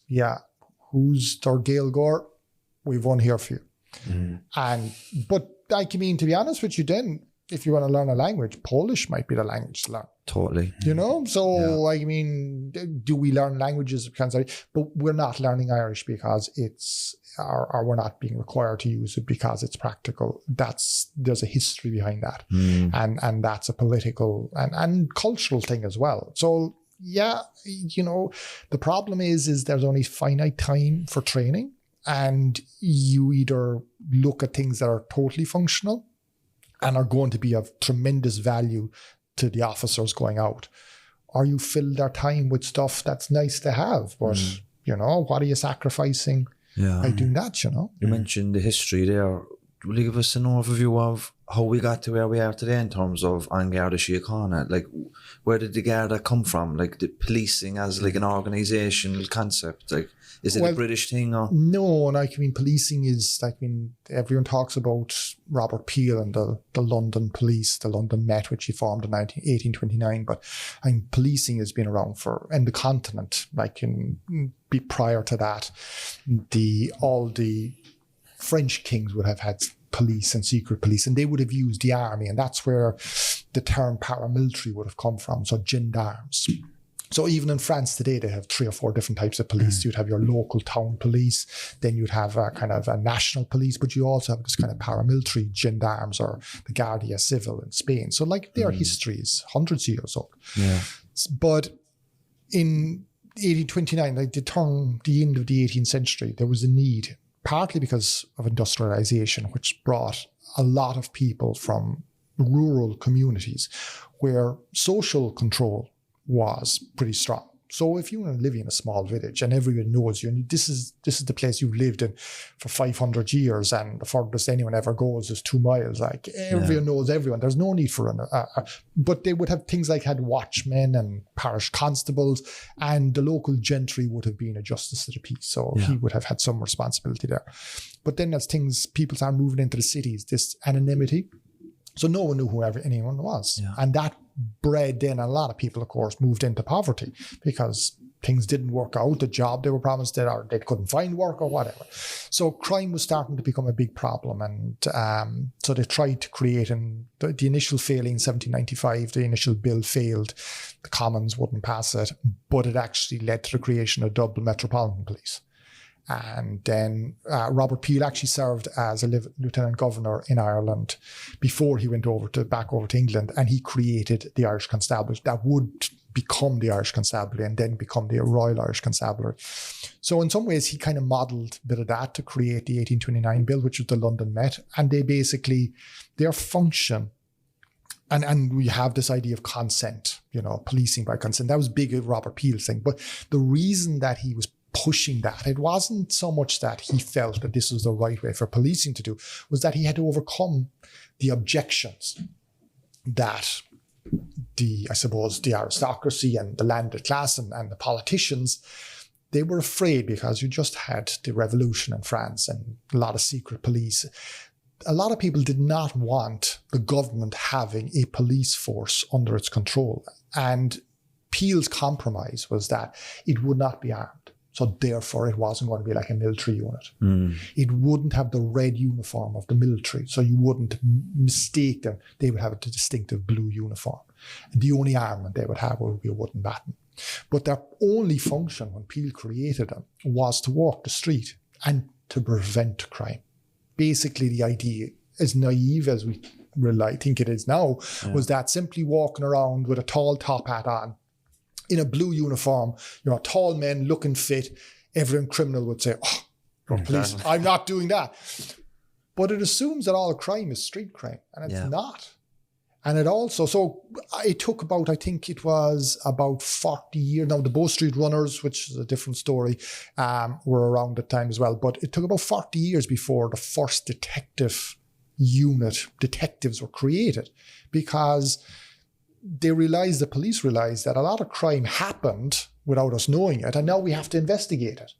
who's their Gaeilgeoir? We've one here for you. But to be honest with you, then if you want to learn a language, Polish might be the language to learn. Totally. You know? So, do we learn languages? But we're not learning Irish because it's, or we're not being required to use it because it's practical. There's a history behind that. And that's a political and cultural thing as well. So, you know, the problem is there's only finite time for training, and you either look at things that are totally functional and are going to be of tremendous value to the officers going out, or you fill their time with stuff that's nice to have, but you know, what are you sacrificing by doing that, you know? You mentioned the history there. Will you give us an overview of how we got to where we are today in terms of Garda Síochána? Like, where did the Garda come from? Like, the policing as like an organisational concept? Like, is it a British thing? Or? No, policing is, everyone talks about Robert Peel and the London police, the London Met, which he formed in 1829. But policing has been around in the continent, prior to that. All the French kings would have had police and secret police, and they would have used the army, and that's where the term paramilitary would have come from, so gendarmes. So even in France today, they have 3 or 4 different types of police. You'd have your local town police, then you'd have a kind of a national police, but you also have this kind of paramilitary gendarmes, or the Guardia Civil in Spain. So their history is hundreds of years old. Yeah. But in 1829, the end of the 18th century, there was a need, partly because of industrialization, which brought a lot of people from rural communities where social control was pretty strong. So if you want to live in a small village and everyone knows you, and this is the place you've lived in for 500 years, and the furthest anyone ever goes is 2 miles. Everyone knows everyone. There's no need for but they would have things like had watchmen and parish constables, and the local gentry would have been a justice of the peace. So he would have had some responsibility there. But then as people start moving into the cities, this anonymity. So no one knew who anyone was. Yeah. And that bred then a lot of people, of course, moved into poverty because things didn't work out, the job they were promised, or they couldn't find work or whatever. So crime was starting to become a big problem. And so they tried to create, and the initial failing in 1795, the initial bill failed. The Commons wouldn't pass it, but it actually led to the creation of Dublin Metropolitan Police. And then Robert Peel actually served as a lieutenant governor in Ireland before he went back over to England, and he created the Irish Constabulary that would become the Irish Constabulary and then become the Royal Irish Constabulary. So in some ways, he kind of modelled a bit of that to create the 1829 bill, which was the London Met, and their function. And we have this idea of consent, policing by consent. That was big Robert Peel's thing. But the reason that he was pushing that, it wasn't so much that he felt that this was the right way for policing to do, was that he had to overcome the objections that the aristocracy and the landed class and the politicians, they were afraid, because you just had the revolution in France and a lot of secret police. A lot of people did not want the government having a police force under its control. And Peel's compromise was that it would not be armed. So therefore, it wasn't going to be like a military unit. It wouldn't have the red uniform of the military. So you wouldn't mistake them. They would have a distinctive blue uniform. And the only armament they would have would be a wooden baton. But their only function when Peel created them was to walk the street and to prevent crime. Basically, the idea, as naive as we think it is now, was that simply walking around with a tall top hat on, in a blue uniform, tall men looking fit, every criminal would say, "Oh, police, I'm not doing that." But it assumes that all crime is street crime, and it's not. And it also, so it took about, I think it was about 40 years. Now, the Bow Street Runners, which is a different story, were around that time as well. But it took about 40 years before the first detectives were created, because the police realized that a lot of crime happened without us knowing it, and now we have to investigate it.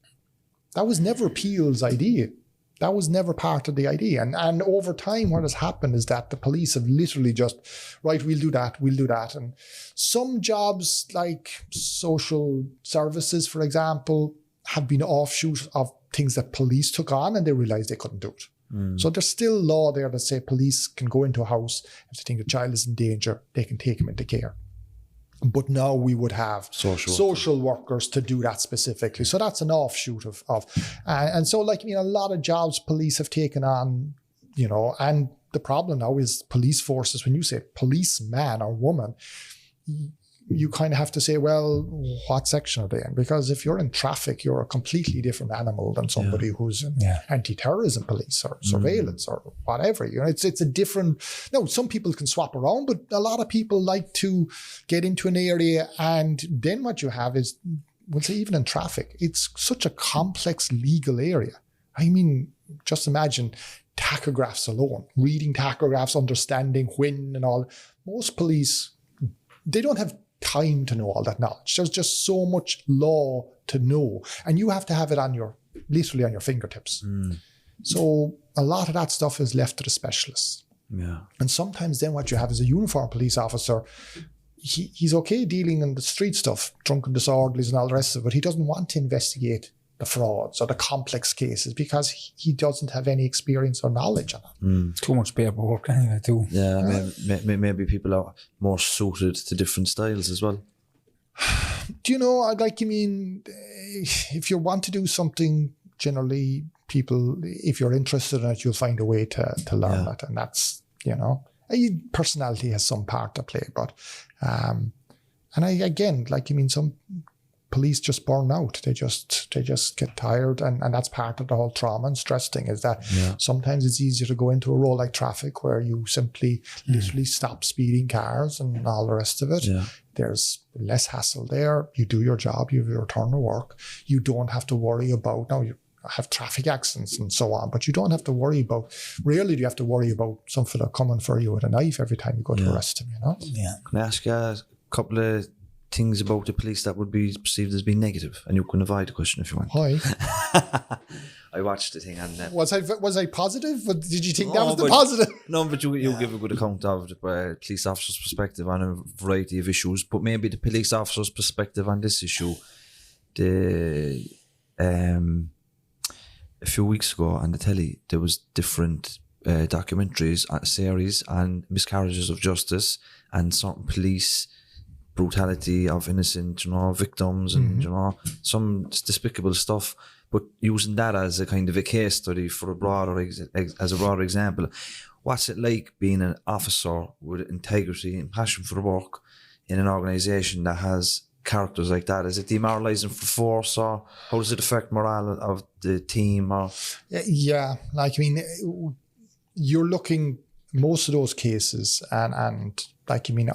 That was never Peel's idea. That was never part of the idea. And over time, what has happened is that the police have literally just, right, we'll do that. And some jobs like social services, for example, have been offshoots of things that police took on, and they realized they couldn't do it. So there's still law there that say police can go into a house. If they think a child is in danger, they can take him into care. But now we would have social workers to do that specifically. So that's an offshoot of and so a lot of jobs police have taken on, and the problem now is police forces. When you say policeman or woman, you kind of have to say, well, what section are they in? Because if you're in traffic, you're a completely different animal than somebody who's in anti-terrorism police or surveillance or whatever. It's a different. No, some people can swap around, but a lot of people like to get into an area, and then what you have is, we'll say, even in traffic, it's such a complex legal area. I mean, just imagine tachographs alone, reading tachographs, understanding when and all. Most police, they don't have time to know all that knowledge. There's just so much law to know, and you have to have it literally on your fingertips. So a lot of that stuff is left to the specialists. Yeah. And sometimes then what you have is a uniformed police officer. He's okay dealing in the street stuff, drunken disorderlies and all the rest of it, but he doesn't want to investigate the frauds or the complex cases because he doesn't have any experience or knowledge on it. Too much paperwork anyway too. Yeah, maybe people are more suited to different styles as well. Do you know, if you want to do something, generally people, if you're interested in it, you'll find a way to learn it. And that's, personality has some part to play, but, some police just burn out. They just get tired, and that's part of the whole trauma and stress thing, is that sometimes it's easier to go into a role like traffic where you simply literally stop speeding cars and all the rest of it. Yeah. There's less hassle there. You do your job, you return to work. You don't have to worry about, now you have traffic accidents and so on, but you don't have to worry about, rarely do you have to worry about some fella coming for you with a knife every time you go to arrest him, Yeah. Can I ask you a couple of things about the police that would be perceived as being negative, and you can avoid the question if you want. Hi. I watched the thing, and was I positive? But did you think that was the positive? No, but you give a good account of the police officer's perspective on a variety of issues. But maybe the police officer's perspective on this issue, a few weeks ago on the telly, there was different documentaries, series on miscarriages of justice and certain police brutality of innocent, victims and, some despicable stuff, but using that as a kind of a case study for a broader example. What's it like being an officer with integrity and passion for work in an organisation that has characters like that? Is it demoralising for force, or how does it affect morale of the team? Or you're looking, most of those cases, and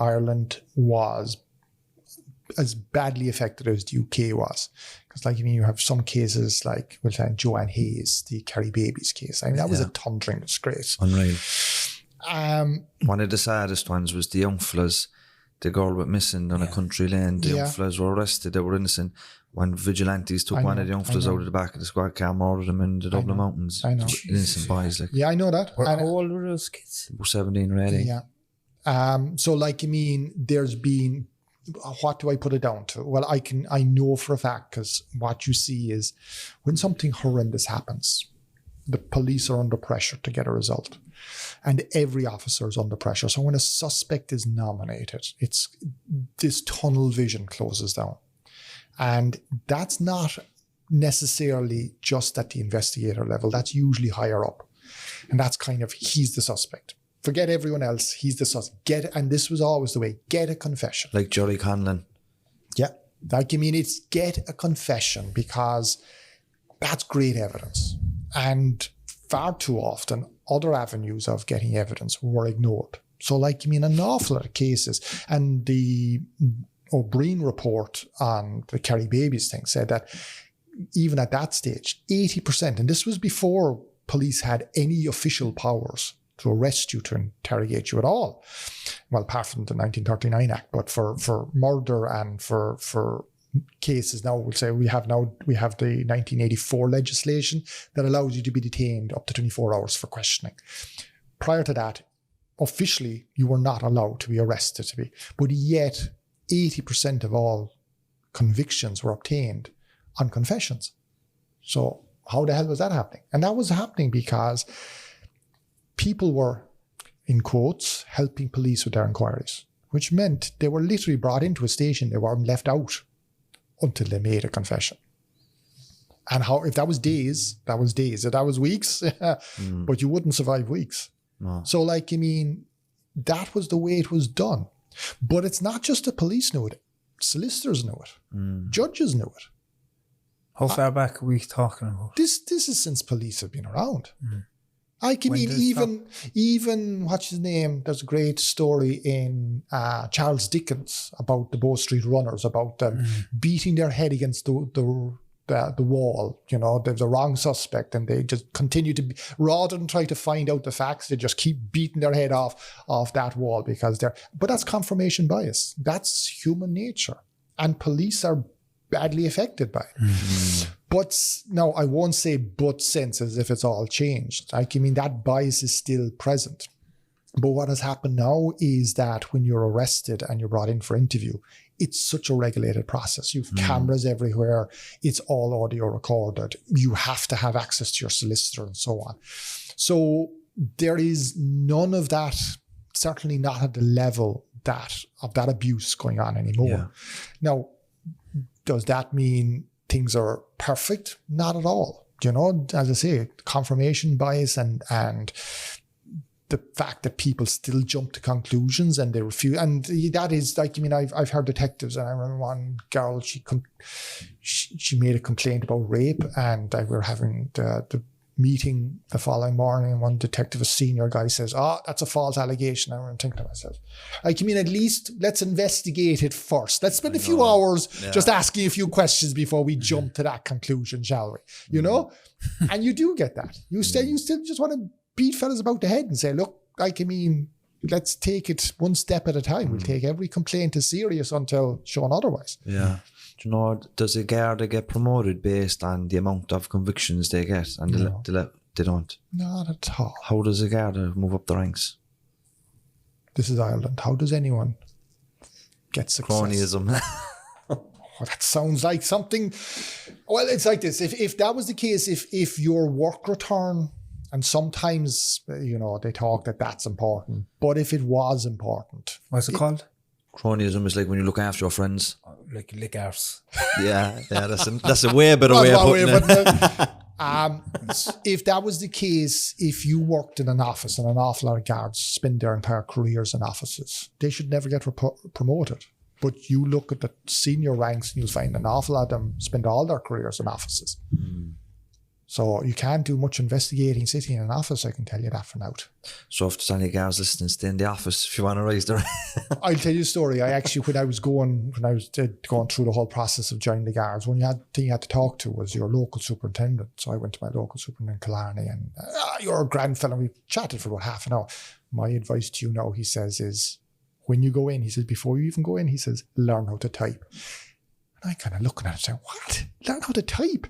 Ireland was as badly affected as the UK was, because you have some cases like Joanne Hayes, the Kerry Babies case. That was a thundering disgrace. Unreal. One of the saddest ones was the young fellas. The girl went missing on a country lane. The young fellas were arrested. They were innocent. When vigilantes took one of the young fellas out of the back of the squad car, murdered them in the Dublin Mountains. I know. Innocent boys. Yeah, I know that. How old were those kids? About 17 or 18. Yeah. There's been what do I put it down to? Well, I know for a fact, because what you see is when something horrendous happens, the police are under pressure to get a result. And every officer is under pressure. So when a suspect is nominated, it's this tunnel vision closes down. And that's not necessarily just at the investigator level. That's usually higher up. And that's kind of, he's the suspect. Forget everyone else. He's the suspect. And this was always the way. Get a confession. Like Jerry Conlon. Yeah. Like, I mean, it's get a confession, because that's great evidence. And far too often, other avenues of getting evidence were ignored. So, like, I mean, an awful lot of cases. And the O'Brien report on the Kerry babies thing said that even at that stage, 80%, and this was before police had any official powers to arrest you, to interrogate you at all. Well, apart from the 1939 Act, but for murder and for cases now, we'll say we have the 1984 legislation that allows you to be detained up to 24 hours for questioning. Prior to that, officially, you were not allowed to be arrested but yet 80% of all convictions were obtained on confessions. So how the hell was that happening? And that was happening because people were, in quotes, helping police with their inquiries, which meant they were literally brought into a station. They weren't left out until they made a confession. And if that was days, that was days. If that was weeks, but you wouldn't survive weeks. No. So, like, I mean, that was the way it was done. But it's not just the police knew it. Solicitors knew it. Judges knew it. How far back are we talking about? This is since police have been around. I mean, even what's his name? There's a great story in Charles Dickens about the Bow Street Runners, about them beating their head against the wall. You know, there's a wrong suspect, and they just continue to, rather than try to find out the facts, they just keep beating their head off that wall because but that's confirmation bias. That's human nature, and police are badly affected by it. But now, I won't say but since as if it's all changed. Like, I mean, that bias is still present. But what has happened now is that when you're arrested and you're brought in for interview, it's such a regulated process. You have cameras everywhere. It's all audio recorded. You have to have access to your solicitor and so on. So there is none of that, certainly not at the level of that abuse going on anymore. Yeah. Now, does that mean things are perfect? Not at all. You know, as I say, confirmation bias and the fact that people still jump to conclusions and they refuse. And that is, like, I mean, I've heard detectives, and I remember one girl, she made a complaint about rape, and we were having the meeting the following morning, and one detective, a senior guy, says, that's a false allegation. I remember thinking to myself, like, I mean, at least let's investigate it first. Let's spend a few hours just asking a few questions before we jump to that conclusion, shall we? You know? And you do get that. You still just want to beat fellas about the head and say, look, like, I mean, let's take it one step at a time. We'll take every complaint as serious until shown otherwise. Yeah. Do you know, does a Garda get promoted based on the amount of convictions they get? And they don't? Not at all. How does a Garda move up the ranks? This is Ireland. How does anyone get success? Cronyism. That sounds like something. Well, it's like this. If that was the case, if your work return, and sometimes, you know, they talk that's important, but if it was important. What's it called? Cronyism is like when you look after your friends. Like lick arse. Yeah, that's a way better way of putting it. If that was the case, if you worked in an office, and an awful lot of guards spend their entire careers in offices, they should never get promoted. But you look at the senior ranks and you'll find an awful lot of them spend all their careers in offices. So you can't do much investigating sitting in an office, I can tell you that for now. So if there's any guards listening, stay in the office if you want to raise their... I'll tell you a story. I actually, when I was going through the whole process of joining the guards, one thing you had to talk to was your local superintendent. So I went to my local superintendent, Killarney, and you're a grand fellow. We chatted for about half an hour. My advice to you now, he says, is when you go in, he says, before you even go in, he says, learn how to type. And I kind of looking at it saying, what? Learn how to type?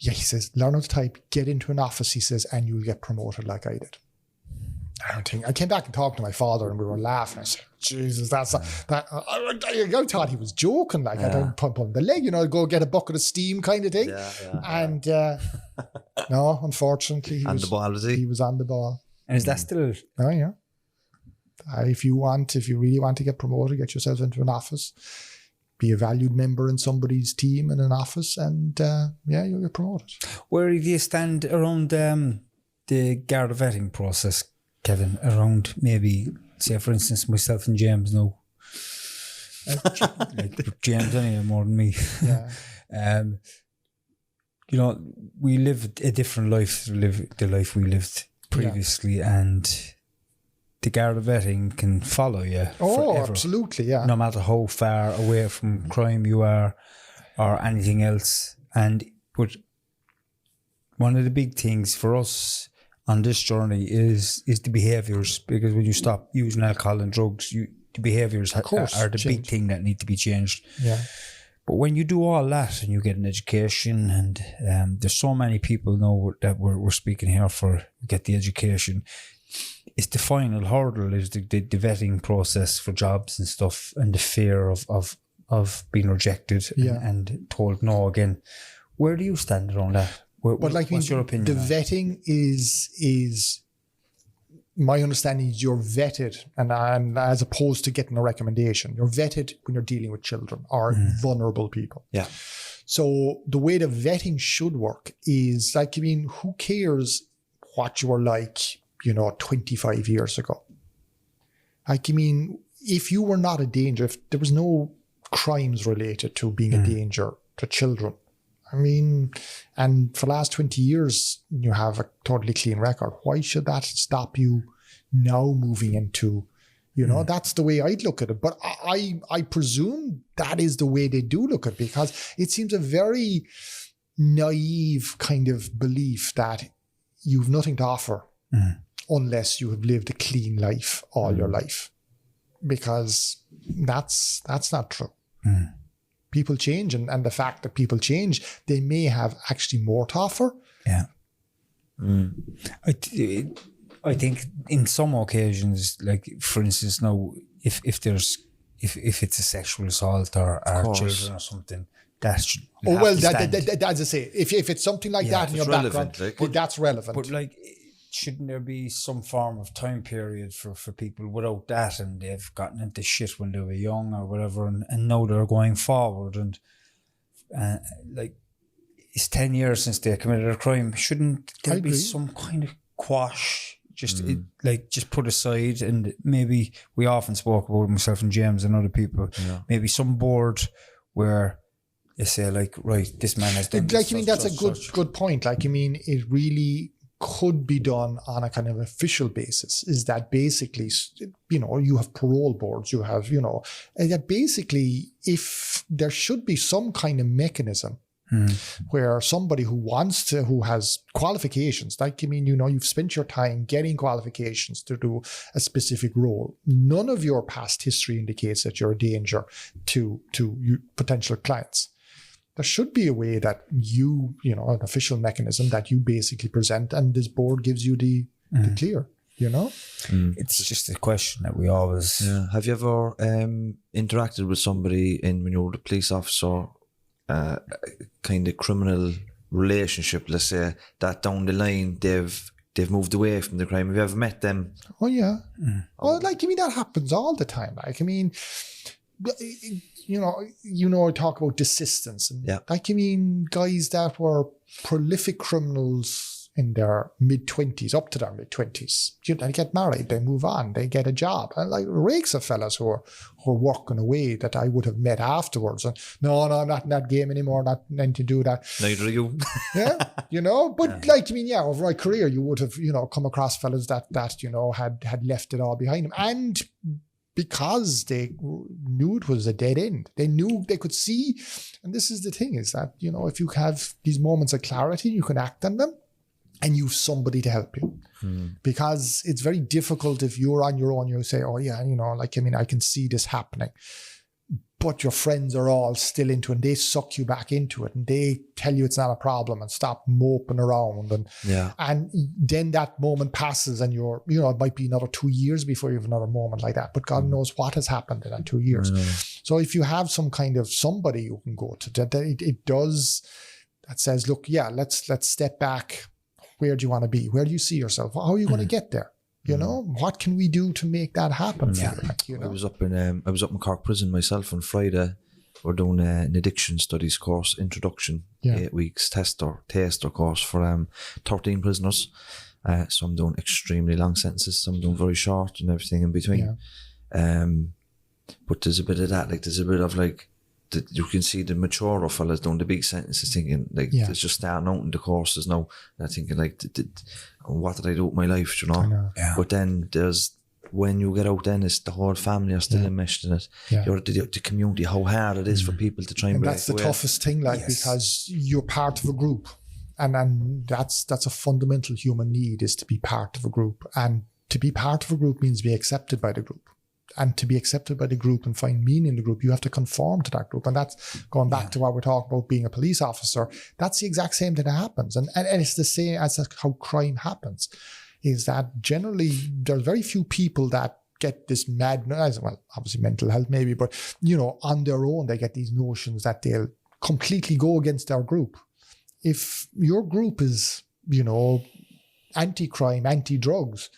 Yeah, he says, learn how to type, get into an office, he says, and you'll get promoted like I did. I came back and talked to my father, and we were laughing. I said, Jesus, that's that. I thought he was joking. Like, I don't pump on the leg, you know, go get a bucket of steam kind of thing. And no, unfortunately, he was on the ball. And is that still? Oh yeah. If you really want to get promoted, get yourself into an office, be a valued member in somebody's team in an office, and you'll get promoted. Where do you stand around the Garda vetting process, Kevin? Around maybe, say for instance, myself and James now. Like James anyway more than me. Yeah. You know, we live a different life to the life we lived previously, and the Garda vetting can follow you forever. Absolutely, yeah. No matter how far away from crime you are or anything else. But one of the big things for us on this journey is the behaviours, because when you stop using alcohol and drugs, the behaviours are the big thing that need to be changed. Yeah. But when you do all that and you get an education, and there's so many people now that we're speaking here for, get the education, it's the final hurdle is the vetting process for jobs and stuff, and the fear of being rejected and told no again. Where do you stand around that? What's your opinion? The vetting is my understanding is you're vetted, and as opposed to getting a recommendation, you're vetted when you're dealing with children or vulnerable people. Yeah. So the way the vetting should work is like, I mean, who cares what you were like, 25 years ago? Like, I mean, if you were not a danger, if there was no crimes related to being a danger to children, I mean, and for the last 20 years, you have a totally clean record. Why should that stop you now moving into, that's the way I'd look at it. But I presume that is the way they do look at it, because it seems a very naive kind of belief that you've nothing to offer unless you have lived a clean life all your life, because that's not true. People change, and the fact that people change, they may have actually more to offer. Yeah. I think in some occasions, like for instance, now if it's a sexual assault or children or something, that should as I say, if it's something like that in your background, that's relevant. But like, shouldn't there be some form of time period for people without that, and they've gotten into shit when they were young or whatever, and now they're going forward, and like, it's 10 years since they committed a crime. Shouldn't there be some kind of quash? Just just put aside, and maybe we often spoke about, myself and James and other people, maybe some board where you say like, right, this man has done like, I mean, that's a good point. Like, I mean, it really could be done on a kind of official basis. Is that basically, you have parole boards, you have, that basically, if there should be some kind of mechanism where somebody who has qualifications, like, I mean, you've spent your time getting qualifications to do a specific role. None of your past history indicates that you're a danger to potential clients. There should be a way that an official mechanism that you basically present, and this board gives you the clear, It's just a question that we always... Yeah. Have you ever interacted with somebody when you were a police officer, kind of criminal relationship, let's say, that down the line they've moved away from the crime? Have you ever met them? Oh, yeah. Well, like, I mean, that happens all the time. Like, I mean... I talk about desistance, and like, I mean, guys that were prolific criminals in their mid-20s, up to their mid-20s, they get married, they move on, they get a job, and like rakes of fellas who are working away that I would have met afterwards, and no, I'm not in that game anymore, not meant to do that. Neither are you. But like, I mean, over my career, you would have, come across fellas that had left it all behind them, and because they knew it was a dead end. They knew, they could see. And this is the thing, is that, if you have these moments of clarity, you can act on them, and you've somebody to help you. Because it's very difficult if you're on your own, you say, oh yeah, like, I mean, I can see this happening. but your friends are all still into it, and they suck you back into it, and they tell you it's not a problem and stop moping around. And then that moment passes, and it might be another 2 years before you have another moment like that. But God knows what has happened in that 2 years. So if you have some kind of somebody you can go to, that says, look, let's step back. Where do you want to be? Where do you see yourself? How are you going to get there? What can we do to make that happen for you? I was up in Cork Prison myself on Friday. We're doing an addiction studies course, introduction, 8 weeks taster course for 13 prisoners. So I'm doing extremely long sentences. Some doing very short and everything in between. But there's a bit of that. Like there's a bit of like you can see the maturer fellas doing the big sentences, thinking like it's just starting out in the courses now. And I'm thinking like, what did I do with my life? You know? I know. But then there's when you get out, then it's the whole family are still enmeshed in it. You're the community. How hard it is for people to try and break that's the away. toughest thing, because you're part of a group, and that's a fundamental human need, is to be part of a group, and to be part of a group means be accepted by the group. And to be accepted by the group and find meaning in the group, you have to conform to that group. And that's going back to what we're talking about being a police officer. That's the exact same thing that happens. And it's the same as how crime happens, is that generally there's very few people that get this madness, well, obviously mental health maybe, but, on their own, they get these notions that they'll completely go against their group. If your group is, anti-crime, anti-drugs,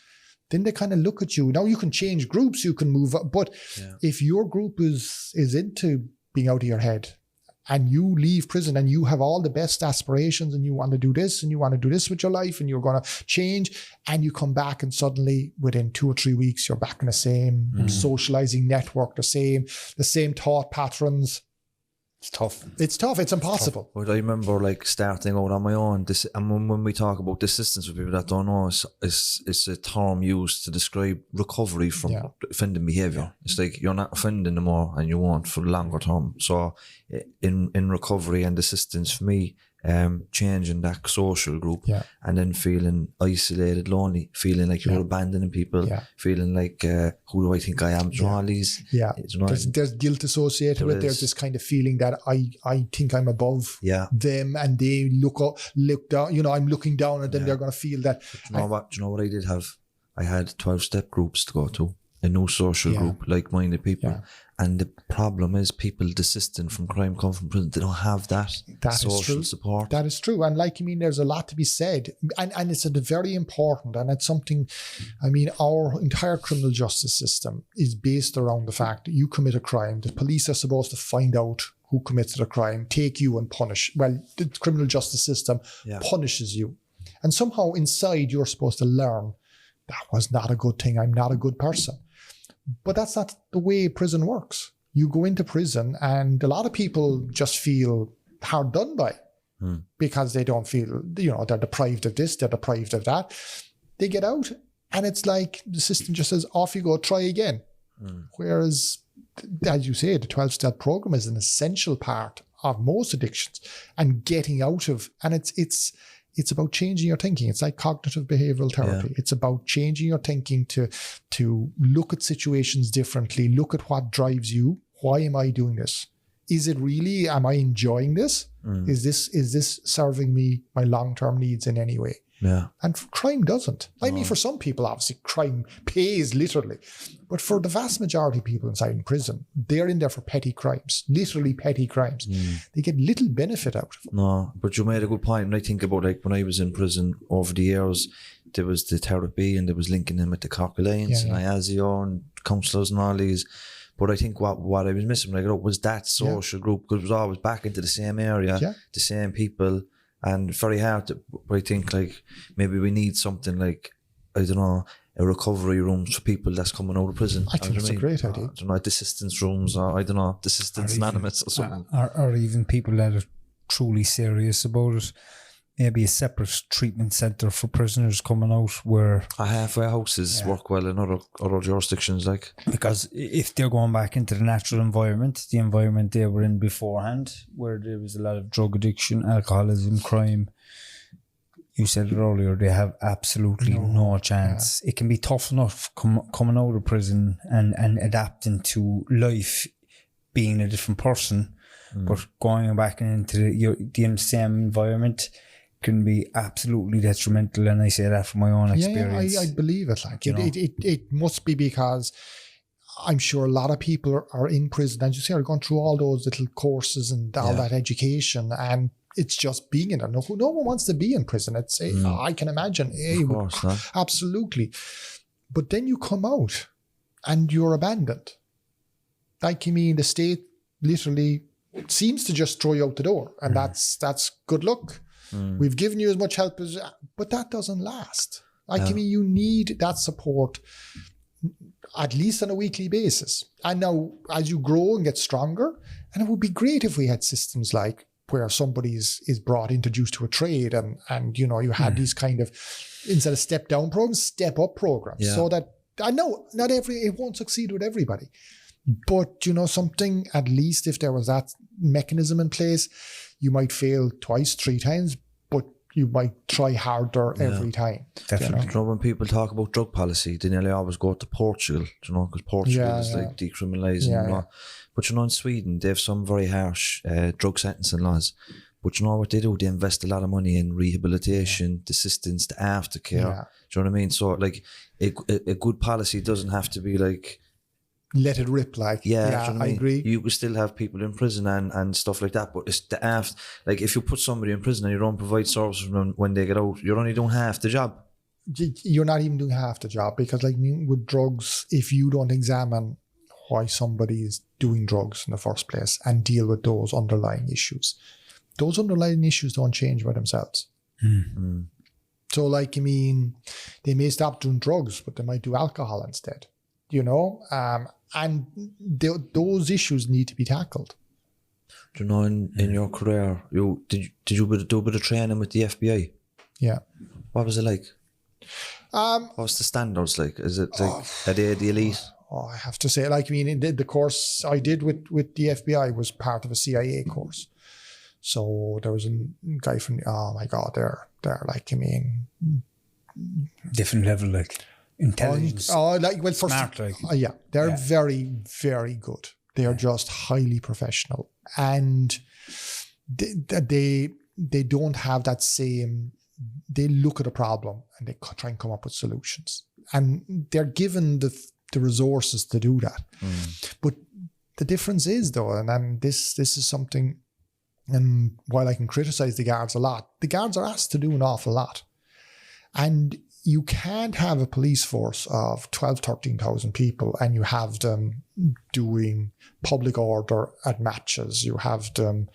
then they kind of look at you. Now you can change groups, you can move up, but if your group is into being out of your head, and you leave prison and you have all the best aspirations and you want to do this and you want to do this with your life and you're going to change, and you come back and suddenly within 2 or 3 weeks you're back in the same socializing network, the same thought patterns. It's tough. It's impossible. But I remember like starting out on my own. And when we talk about desistance for people that don't know, it's a term used to describe recovery from offending behaviour. It's like you're not offending anymore, and you won't for the longer term. So in recovery and desistance for me, changing that social group and then feeling isolated, lonely, feeling like you're abandoning people, feeling like who do I think I am? All these, there's guilt associated with it. There's this kind of feeling that I think I'm above them, and they look down. I'm looking down at them. They're going to feel that. Do you know what I did have? I had 12-step groups to go to, a new social group, like-minded people. And the problem is people desisting from crime come from prison. They don't have that social support. That is true. And there's a lot to be said. And it's very important. And it's something, our entire criminal justice system is based around the fact that you commit a crime. The police are supposed to find out who committed a crime, take you and punish. Well, the criminal justice system punishes you. And somehow inside you're supposed to learn, that was not a good thing. I'm not a good person. But that's not the way prison works. You go into prison and a lot of people just feel hard done by because they don't feel, they're deprived of this, they're deprived of that. They get out and it's like the system just says, off you go, try again. Whereas, as you say, the 12-step program is an essential part of most addictions and getting out of, and it's about changing your thinking. It's like cognitive behavioral therapy. It's about changing your thinking to look at situations differently, look at what drives you. Why am I doing this? Is it really, am I enjoying this? Is this serving me, my long-term needs in any way? Yeah. And crime doesn't. I mean, for some people, obviously, crime pays literally. But for the vast majority of people inside in prison, they're in there for petty crimes, literally petty crimes. They get little benefit out of it. No, but you made a good point. When I think about when I was in prison over the years, there was the therapy and there was linking in with the Cork Alliance and IASIO and counsellors and all these. But I think what I was missing when I got up was that social group, because it was always back into the same area, the same people. And very hard to, I think, maybe we need something like, I don't know, a recovery room for people that's coming out of prison. I think it's a great idea. I don't know, desistance rooms, or I don't know, desistance anonymous or something. Or even people that are truly serious about it. Maybe a separate treatment centre for prisoners coming out where... halfway houses work well in other jurisdictions, Because if they're going back into the natural environment, the environment they were in beforehand, where there was a lot of drug addiction, alcoholism, crime, you said it earlier, they have absolutely no chance. It can be tough enough coming out of prison and adapting to life being a different person, but going back into the same environment can be absolutely detrimental. And I say that from my own experience. I believe it. Like it must be because I'm sure a lot of people are in prison, and you say, are going through all those little courses and all that education, and it's just being in there. No one wants to be in prison. It's I can imagine. Of course, absolutely. But then you come out and you're abandoned. Like, I mean, the state literally seems to just throw you out the door, and that's good luck. We've given you as much help but that doesn't last. Like, I mean, you need that support at least on a weekly basis. And now, as you grow and get stronger, and it would be great if we had systems like where somebody is brought, introduced to a trade, and you know, you had these kind of, instead of step down programs, step up programs, so that, I know it won't succeed with everybody, but you know, something, at least if there was that mechanism in place, you might fail twice, 3 times, but you might try harder every time. Definitely. You know, when people talk about drug policy, they nearly always go to Portugal, you know, because Portugal is like decriminalising and all. But you know, in Sweden, they have some very harsh drug sentencing laws. But you know what they do? They invest a lot of money in rehabilitation, the assistance, the aftercare. Do you know what I mean? So like a good policy doesn't have to be like, let it rip, like, you know what I mean? agree. You could still have people in prison and stuff like that, but it's the after, like if you put somebody in prison and you don't provide services for them when they get out, you're only doing half the job. You're not even doing half the job, because like with drugs, if you don't examine why somebody is doing drugs in the first place and deal with those underlying issues don't change by themselves. So like, I mean, they may stop doing drugs, but they might do alcohol instead, you know, and those issues need to be tackled. Do you know, in your career, did you do a bit of training with the FBI? Yeah. What was it like? What's the standards like? Is it like, are they the elite? I have to say, like, I mean, the course I did with the FBI was part of a CIA course. So there was a guy from, oh my God, they're like, I mean, different level, like intelligence. Smart, they're very, very good. They are just highly professional, and they don't have that same. They look at a problem and they try and come up with solutions, and they're given the resources to do that. But the difference is, though, and this is something. And while I can criticize the guards a lot, the guards are asked to do an awful lot. And you can't have a police force of 12,000, 13,000 people and you have them doing public order at matches. You have them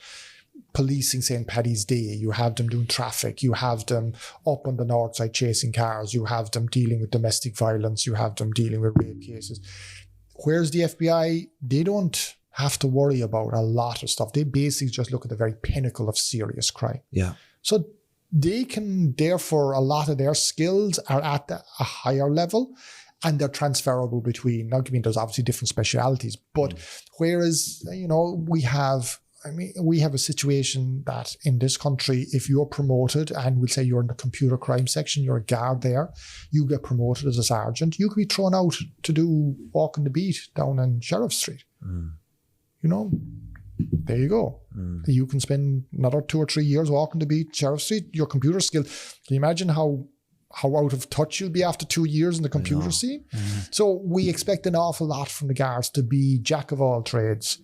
policing St. Paddy's Day. You have them doing traffic. You have them up on the north side chasing cars. You have them dealing with domestic violence. You have them dealing with rape cases. Whereas the FBI, they don't have to worry about a lot of stuff. They basically just look at the very pinnacle of serious crime. Yeah. So they can, therefore, a lot of their skills are at a higher level, and they're transferable between, now, I mean, there's obviously different specialities, but whereas, you know, we have a situation that in this country, if you're promoted, and we'll say you're in the computer crime section, you're a guard there, you get promoted as a sergeant, you could be thrown out to do walking the beat down on Sheriff Street. You know, there you go. You can spend another 2 or 3 years walking the beat, Sheriff Street, your computer skill. Can you imagine how out of touch you'll be after 2 years in the computer scene? So we expect an awful lot from the guards to be jack of all trades.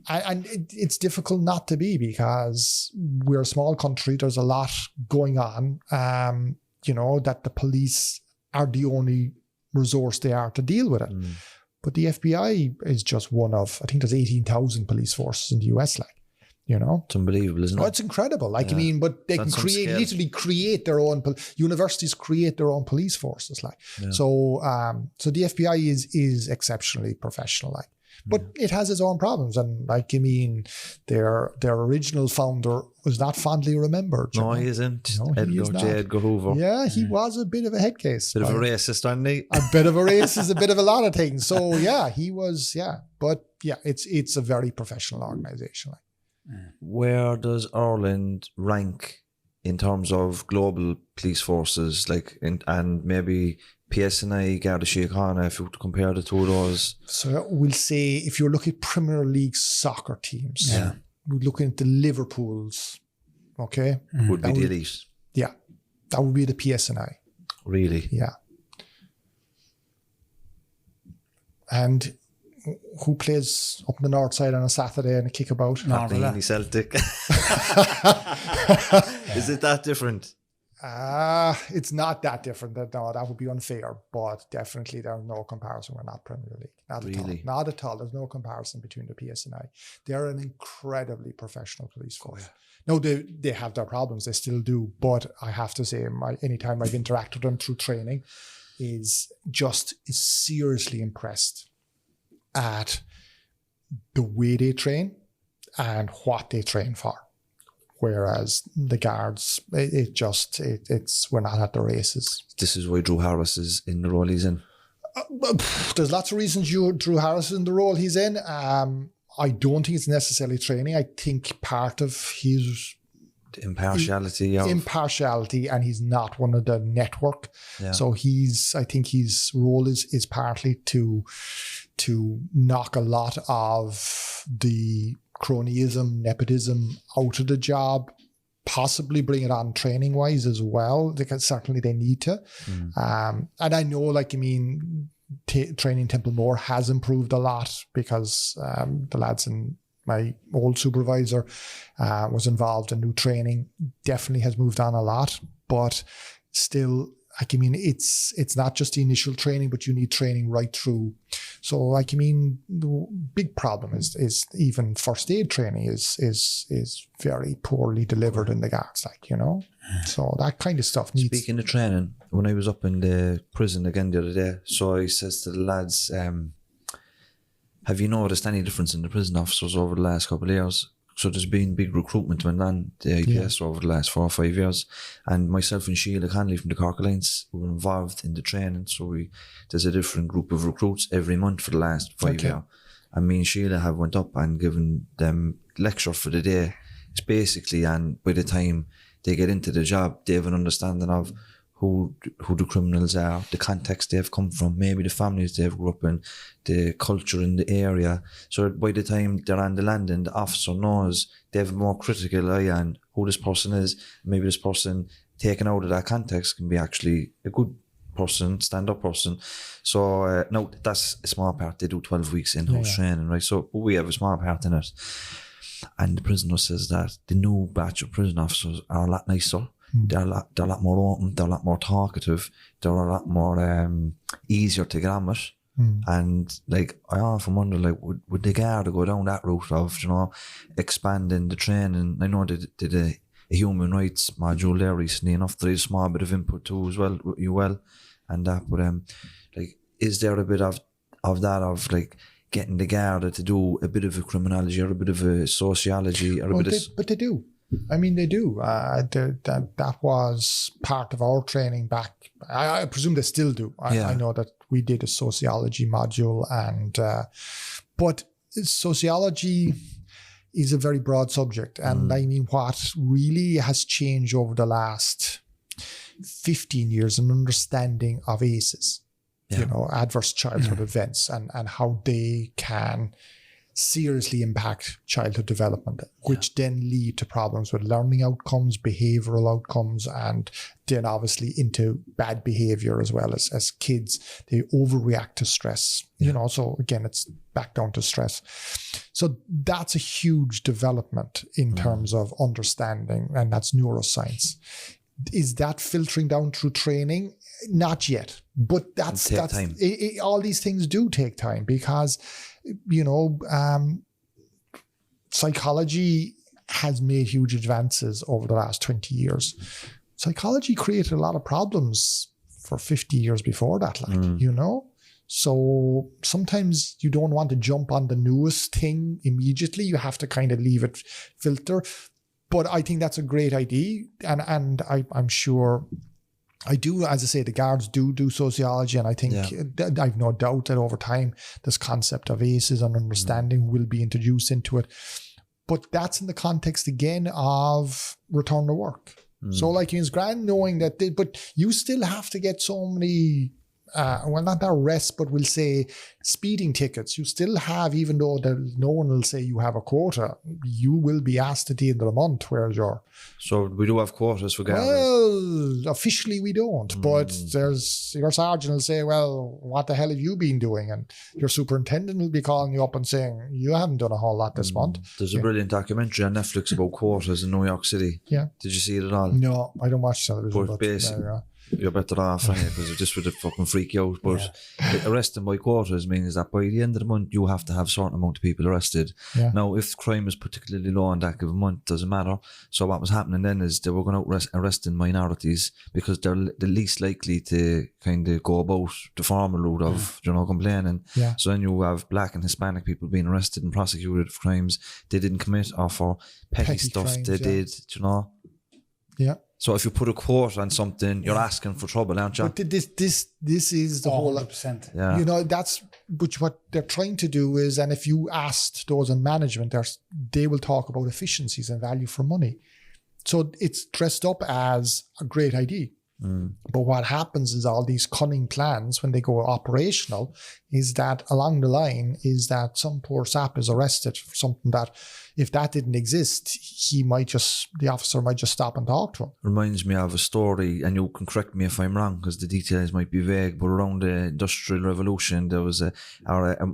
And it's difficult not to be, because we're a small country. There's a lot going on, you know, that the police are the only resource they are to deal with it. But the FBI is just one of, I think there's 18,000 police forces in the US, like, you know. It's unbelievable, isn't it? Oh, it's incredible. Like, I mean, but they can literally create their own, universities create their own police forces, like. So the FBI is exceptionally professional, like. But it has its own problems, and like, I mean, their original founder was not fondly remembered. No, he isn't. Edgar Hoover. Yeah, he was a bit of a head case. Bit of a racist, wasn't he? A bit of a racist, a bit of a lot of things. So yeah, he was. Yeah, but yeah, it's a very professional organisation. Where does Ireland rank in terms of global police forces, like, and maybe PSNI, Garda Síochána, if you were to compare the two of those? So we'll say if you're looking at Premier League soccer teams, we're looking at the Liverpools, okay? Would be the elite. Yeah, that would be the PSNI. Really? Yeah. And who plays up in the north side on a Saturday and a kickabout? Norries Celtic. Is it that different? It's not that different. No, that would be unfair. But definitely there's no comparison. We're not Premier League. Not at all. Not at all. There's no comparison between the PSNI. They're an incredibly professional police force. No, they have their problems. They still do. But I have to say, anytime I've interacted with them through training, is seriously impressed at the way they train and what they train for. Whereas the guards, we're not at the races. This is why Drew Harris is in the role he's in. There's lots of reasons Drew Harris is in the role he's in. I don't think it's necessarily training. I think part of his impartiality, and he's not one of the network. Yeah. So I think his role is partly to knock a lot of the cronyism, nepotism out of the job, possibly bring it on training wise as well, because certainly they need to. And I know, training Templemore has improved a lot because the lads in my old supervisor was involved in new training, definitely has moved on a lot, but still, it's not just the initial training, but you need training right through. So, the big problem is even first aid training is very poorly delivered in the guards, So that kind of stuff needs. Speaking of training, when I was up in the prison again the other day, so I says to the lads, have you noticed any difference in the prison officers over the last couple of years? So there's been big recruitment went on the IPS over the last 4 or 5 years, and myself and Sheila Conley from the Cork Alliance were involved in the training. So there's a different group of recruits every month for the last 5 years. And me and Sheila have went up and given them lecture for the day. It's basically, and by the time they get into the job, they have an understanding of who the criminals are, the context they've come from, maybe the families they've grew up in, the culture in the area. So by the time they're on the landing, the officer knows they have a more critical eye on who this person is. Maybe this person taken out of that context can be actually a good person, stand-up person. So no, that's a small part. They do 12 weeks in-house training, right? So we have a small part in it. And the prisoner says that the new batch of prison officers are a lot nicer. They're a lot more open, they're a lot more talkative, they're a lot more easier to get on with. And I often wonder, would the Garda go down that route of, expanding the training? I know they did a human rights module there recently enough. There is a small bit of input too as well, and that, but is there a bit of getting the Garda to do a bit of a criminology or a bit of a sociology or a bit of... But they do. They do. That was part of our training back. I presume they still do. I know that we did a sociology module, but sociology is a very broad subject. And what really has changed over the last 15 years in understanding of ACEs, adverse childhood events, and how they can seriously impact childhood development, which then lead to problems with learning outcomes, behavioral outcomes, and then obviously into bad behavior as well. As kids, they overreact to stress, so again, it's back down to stress. So that's a huge development in terms of understanding, and that's neuroscience. Is that filtering down through training? Not yet, but that's time. All these things do take time because psychology has made huge advances over the last 20 years. Psychology created a lot of problems for 50 years before that, So sometimes you don't want to jump on the newest thing immediately. You have to kind of leave it filter. But I think that's a great idea. And I'm sure... I do, as I say, the guards do sociology, and I think I've no doubt that over time this concept of ACEs and understanding will be introduced into it. But that's in the context again of return to work. So like it's grand knowing that, but you still have to get so many, well, not arrests, but we'll say speeding tickets. You still have, even though no one will say you have a quota, you will be asked at the end of the month, where's your... So we do have quotas for Garda. Well, officially we don't, but there's your sergeant will say, well, what the hell have you been doing? And your superintendent will be calling you up and saying, you haven't done a whole lot this month. There's a brilliant documentary on Netflix about quotas in New York City. Yeah. Did you see it at all? No, I don't watch television. But basically, you're better off, because this would fucking freak you out. But arresting by quotas means that by the end of the month, you have to have a certain amount of people arrested. Yeah. Now, if crime is particularly low on that given month, doesn't matter. So what was happening then is they were going out arresting minorities because they're the least likely to kind of go about the formal route of, complaining. Yeah. So then you have black and Hispanic people being arrested and prosecuted for crimes they didn't commit or for petty stuff crimes, they did, Yeah. So if you put a quote on something, you're asking for trouble, aren't you? But this is the whole... 100%. Yeah. That's which what they're trying to do is, and if you asked those in management, they will talk about efficiencies and value for money. So it's dressed up as a great idea. But what happens is all these cunning plans, when they go operational, is that along the line is that some poor sap is arrested for something that, if that didn't exist, the officer might just stop and talk to him. Reminds me of a story, and you can correct me if I'm wrong because the details might be vague, but around the Industrial Revolution there was it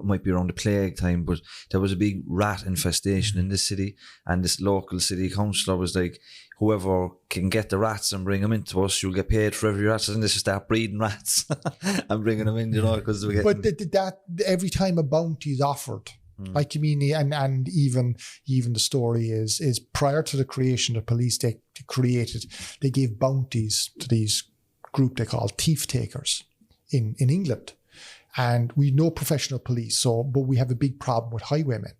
might be around the plague time, but there was a big rat infestation in this city, and this local city councillor was like, whoever can get the rats and bring them into us, you'll get paid for every rat. And they should start breeding rats and bringing them in, because we get... But that every time a bounty is offered, like you mean, and even the story is prior to the creation of the police, they gave bounties to these group they call thief takers in England, and we know professional police, but we have a big problem with highwaymen.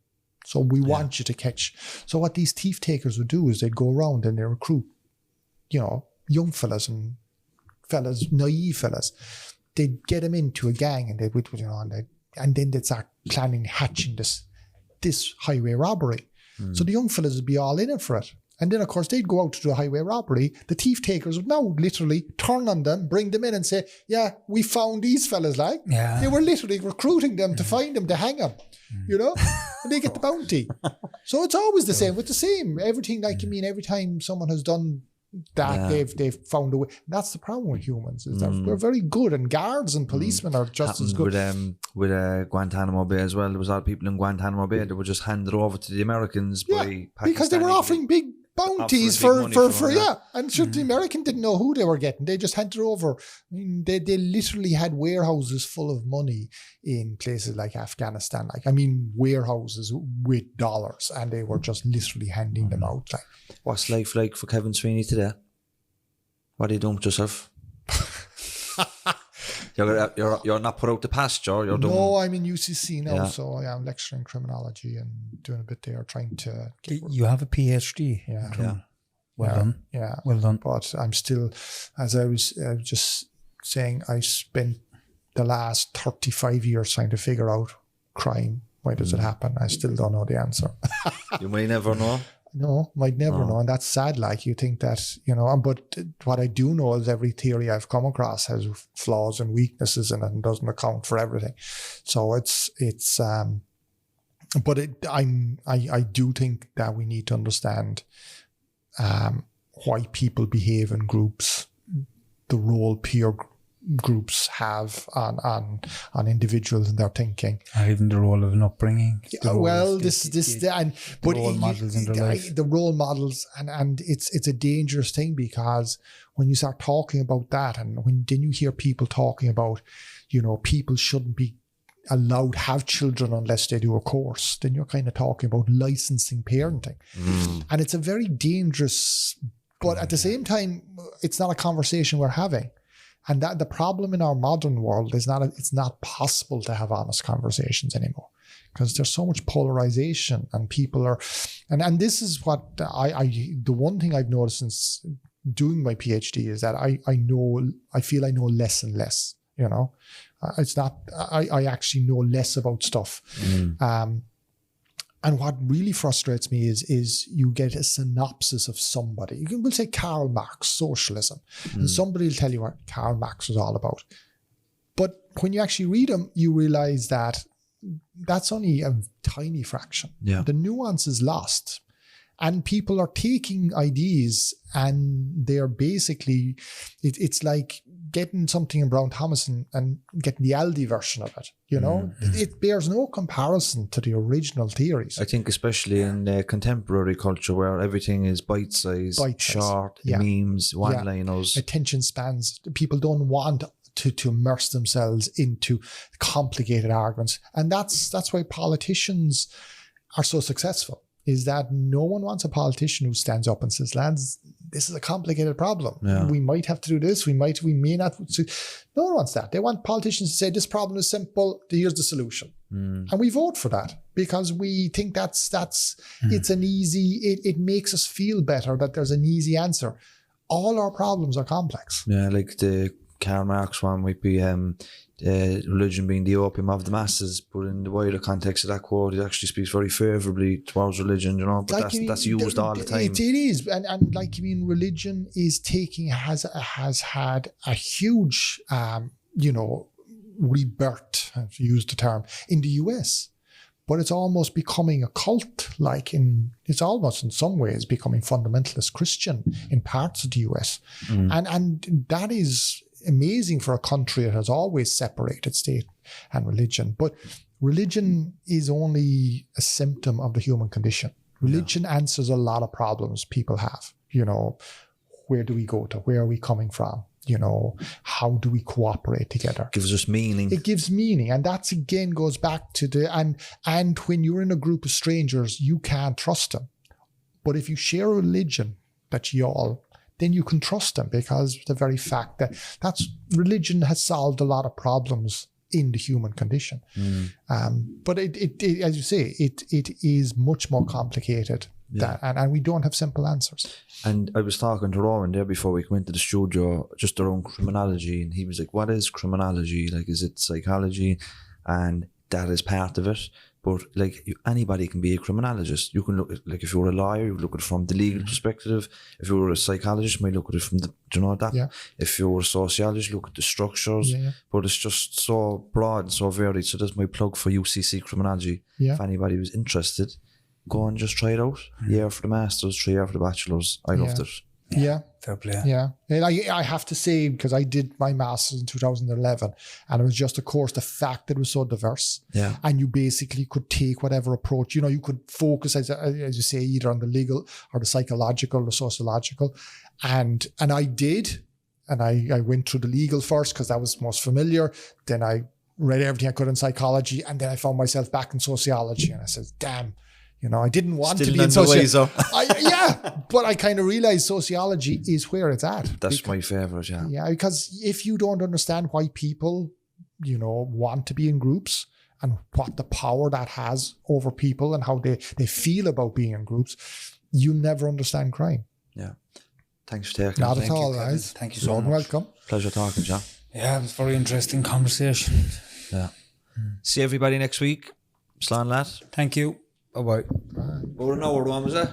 So we want you to catch. So what these thief takers would do is they'd go around and they recruit, young fellas and naive fellas. They'd get them into a gang and and then they'd start hatching this highway robbery. So the young fellas would be all in it for it. And then, of course, they'd go out to do a highway robbery. The thief takers would now literally turn on them, bring them in and say, yeah, we found these fellas, like. Yeah. They were literally recruiting them to find them, to hang them, and they get the bounty. So it's always the same with the same. Everything, every time someone has done that, they've found a way. And that's the problem with humans, is that we're very good, and guards and policemen are just as good. With Guantanamo Bay as well, there was a lot of people in Guantanamo Bay that were just handed over to the Americans by Pakistani, because they were offering big bounties for and sure, the American didn't know who they were getting. They just handed it over. They literally had warehouses full of money in places like Afghanistan, warehouses with dollars, and they were just literally handing them out. What's life like for Kevin Sweeney today? What are you doing with yourself? You're not put out the pasture. No, I'm in UCC now, so I'm lecturing criminology and doing a bit there, trying to... You have a PhD. Yeah. Well done. Yeah. Well done. But I'm still, as I was just saying, I spent the last 35 years trying to figure out crime. Why does it happen? I still don't know the answer. You may never know. No, might never know. And that's sad. You think that, but what I do know is every theory I've come across has flaws and weaknesses in it and doesn't account for everything. So I do think that we need to understand why people behave in groups, the role peer groups have on individuals and their thinking, and even the role of an upbringing. The role models in their life. The role models, and it's a dangerous thing, because when you start talking about that, and then you hear people talking about, people shouldn't be allowed to have children unless they do a course, then you're kind of talking about licensing parenting, and it's a very dangerous. But at the same time, it's not a conversation we're having. And that the problem in our modern world is it's not possible to have honest conversations anymore, because there's so much polarization, and people are, and this is what the one thing I've noticed since doing my PhD is that I feel I know less and less. It's not, I actually know less about stuff. And what really frustrates me is you get a synopsis of somebody. We'll say Karl Marx, socialism. And somebody will tell you what Karl Marx was all about. But when you actually read them, you realize that that's only a tiny fraction. Yeah. The nuance is lost. And people are taking ideas and they're basically, it's like getting something in Brown Thomas and getting the Aldi version of it. You know, it bears no comparison to the original theories. I think especially in contemporary culture where everything is bite-sized, short, memes, one-liners. Attention spans. People don't want to immerse themselves into complicated arguments. And that's why politicians are so successful, is that no one wants a politician who stands up and says, lads, this is a complicated problem. Yeah. We might have to do this. We may not. No one wants that. They want politicians to say, this problem is simple. Here's the solution. And we vote for that because we think that's it's an easy, it makes us feel better that there's an easy answer. All our problems are complex. Yeah, like the Karl Marx one might be religion being the opium of the masses, but in the wider context of that quote, it actually speaks very favourably towards religion, you know, but like, that's used all the time. It is, and like, I mean, religion is has had a huge, rebirth, to use the term, in the US. But it's almost becoming a cult, it's almost in some ways becoming fundamentalist Christian in parts of the US. And that is amazing for a country that has always separated state and religion. But religion is only a symptom of the human condition. Religion answers a lot of problems people have. You know, where do we go to? Where are we coming from? You know, how do we cooperate together? Gives us meaning. It gives meaning. And that's again goes back to and when you're in a group of strangers, you can't trust them. But if you share a religion that then you can trust them, because the very fact that religion has solved a lot of problems in the human condition. But it as you say, it is much more complicated. And we don't have simple answers. And I was talking to Rowan there before we went to the studio just around criminology, and he was like, what is criminology? Like, is it psychology? And that is part of it. But like, anybody can be a criminologist. You can look at, like, if you're a lawyer, you look at it from the legal perspective. If you're a psychologist, you might look at it from the, that? Yeah. If you're a sociologist, look at the structures. Yeah. But it's just so broad and so varied. So that's my plug for UCC criminology. Yeah. If anybody was interested, go and just try it out. Year for the masters, 3 year for the bachelors. I loved it. Yeah. Fair play. Yeah. And I have to say, because I did my master's in 2011, and it was just, of course, the fact that it was so diverse. Yeah. And you basically could take whatever approach, you could focus, as you say, either on the legal or the psychological or sociological. And I did. And I went through the legal first because that was most familiar. Then I read everything I could in psychology. And then I found myself back in sociology. And I said, damn. I didn't want to be in sociology. But I kind of realized sociology is where it's at. That's my favorite, yeah. Yeah, because if you don't understand why people, want to be in groups and what the power that has over people and how they feel about being in groups, you'll never understand crime. Yeah. Thanks for taking it. Not at all, guys. Thank you so much. Welcome. Pleasure talking, John. Yeah, it was a very interesting conversation. Yeah. See everybody next week. Slán lad. Thank you. Bye-bye. Over an hour, was it?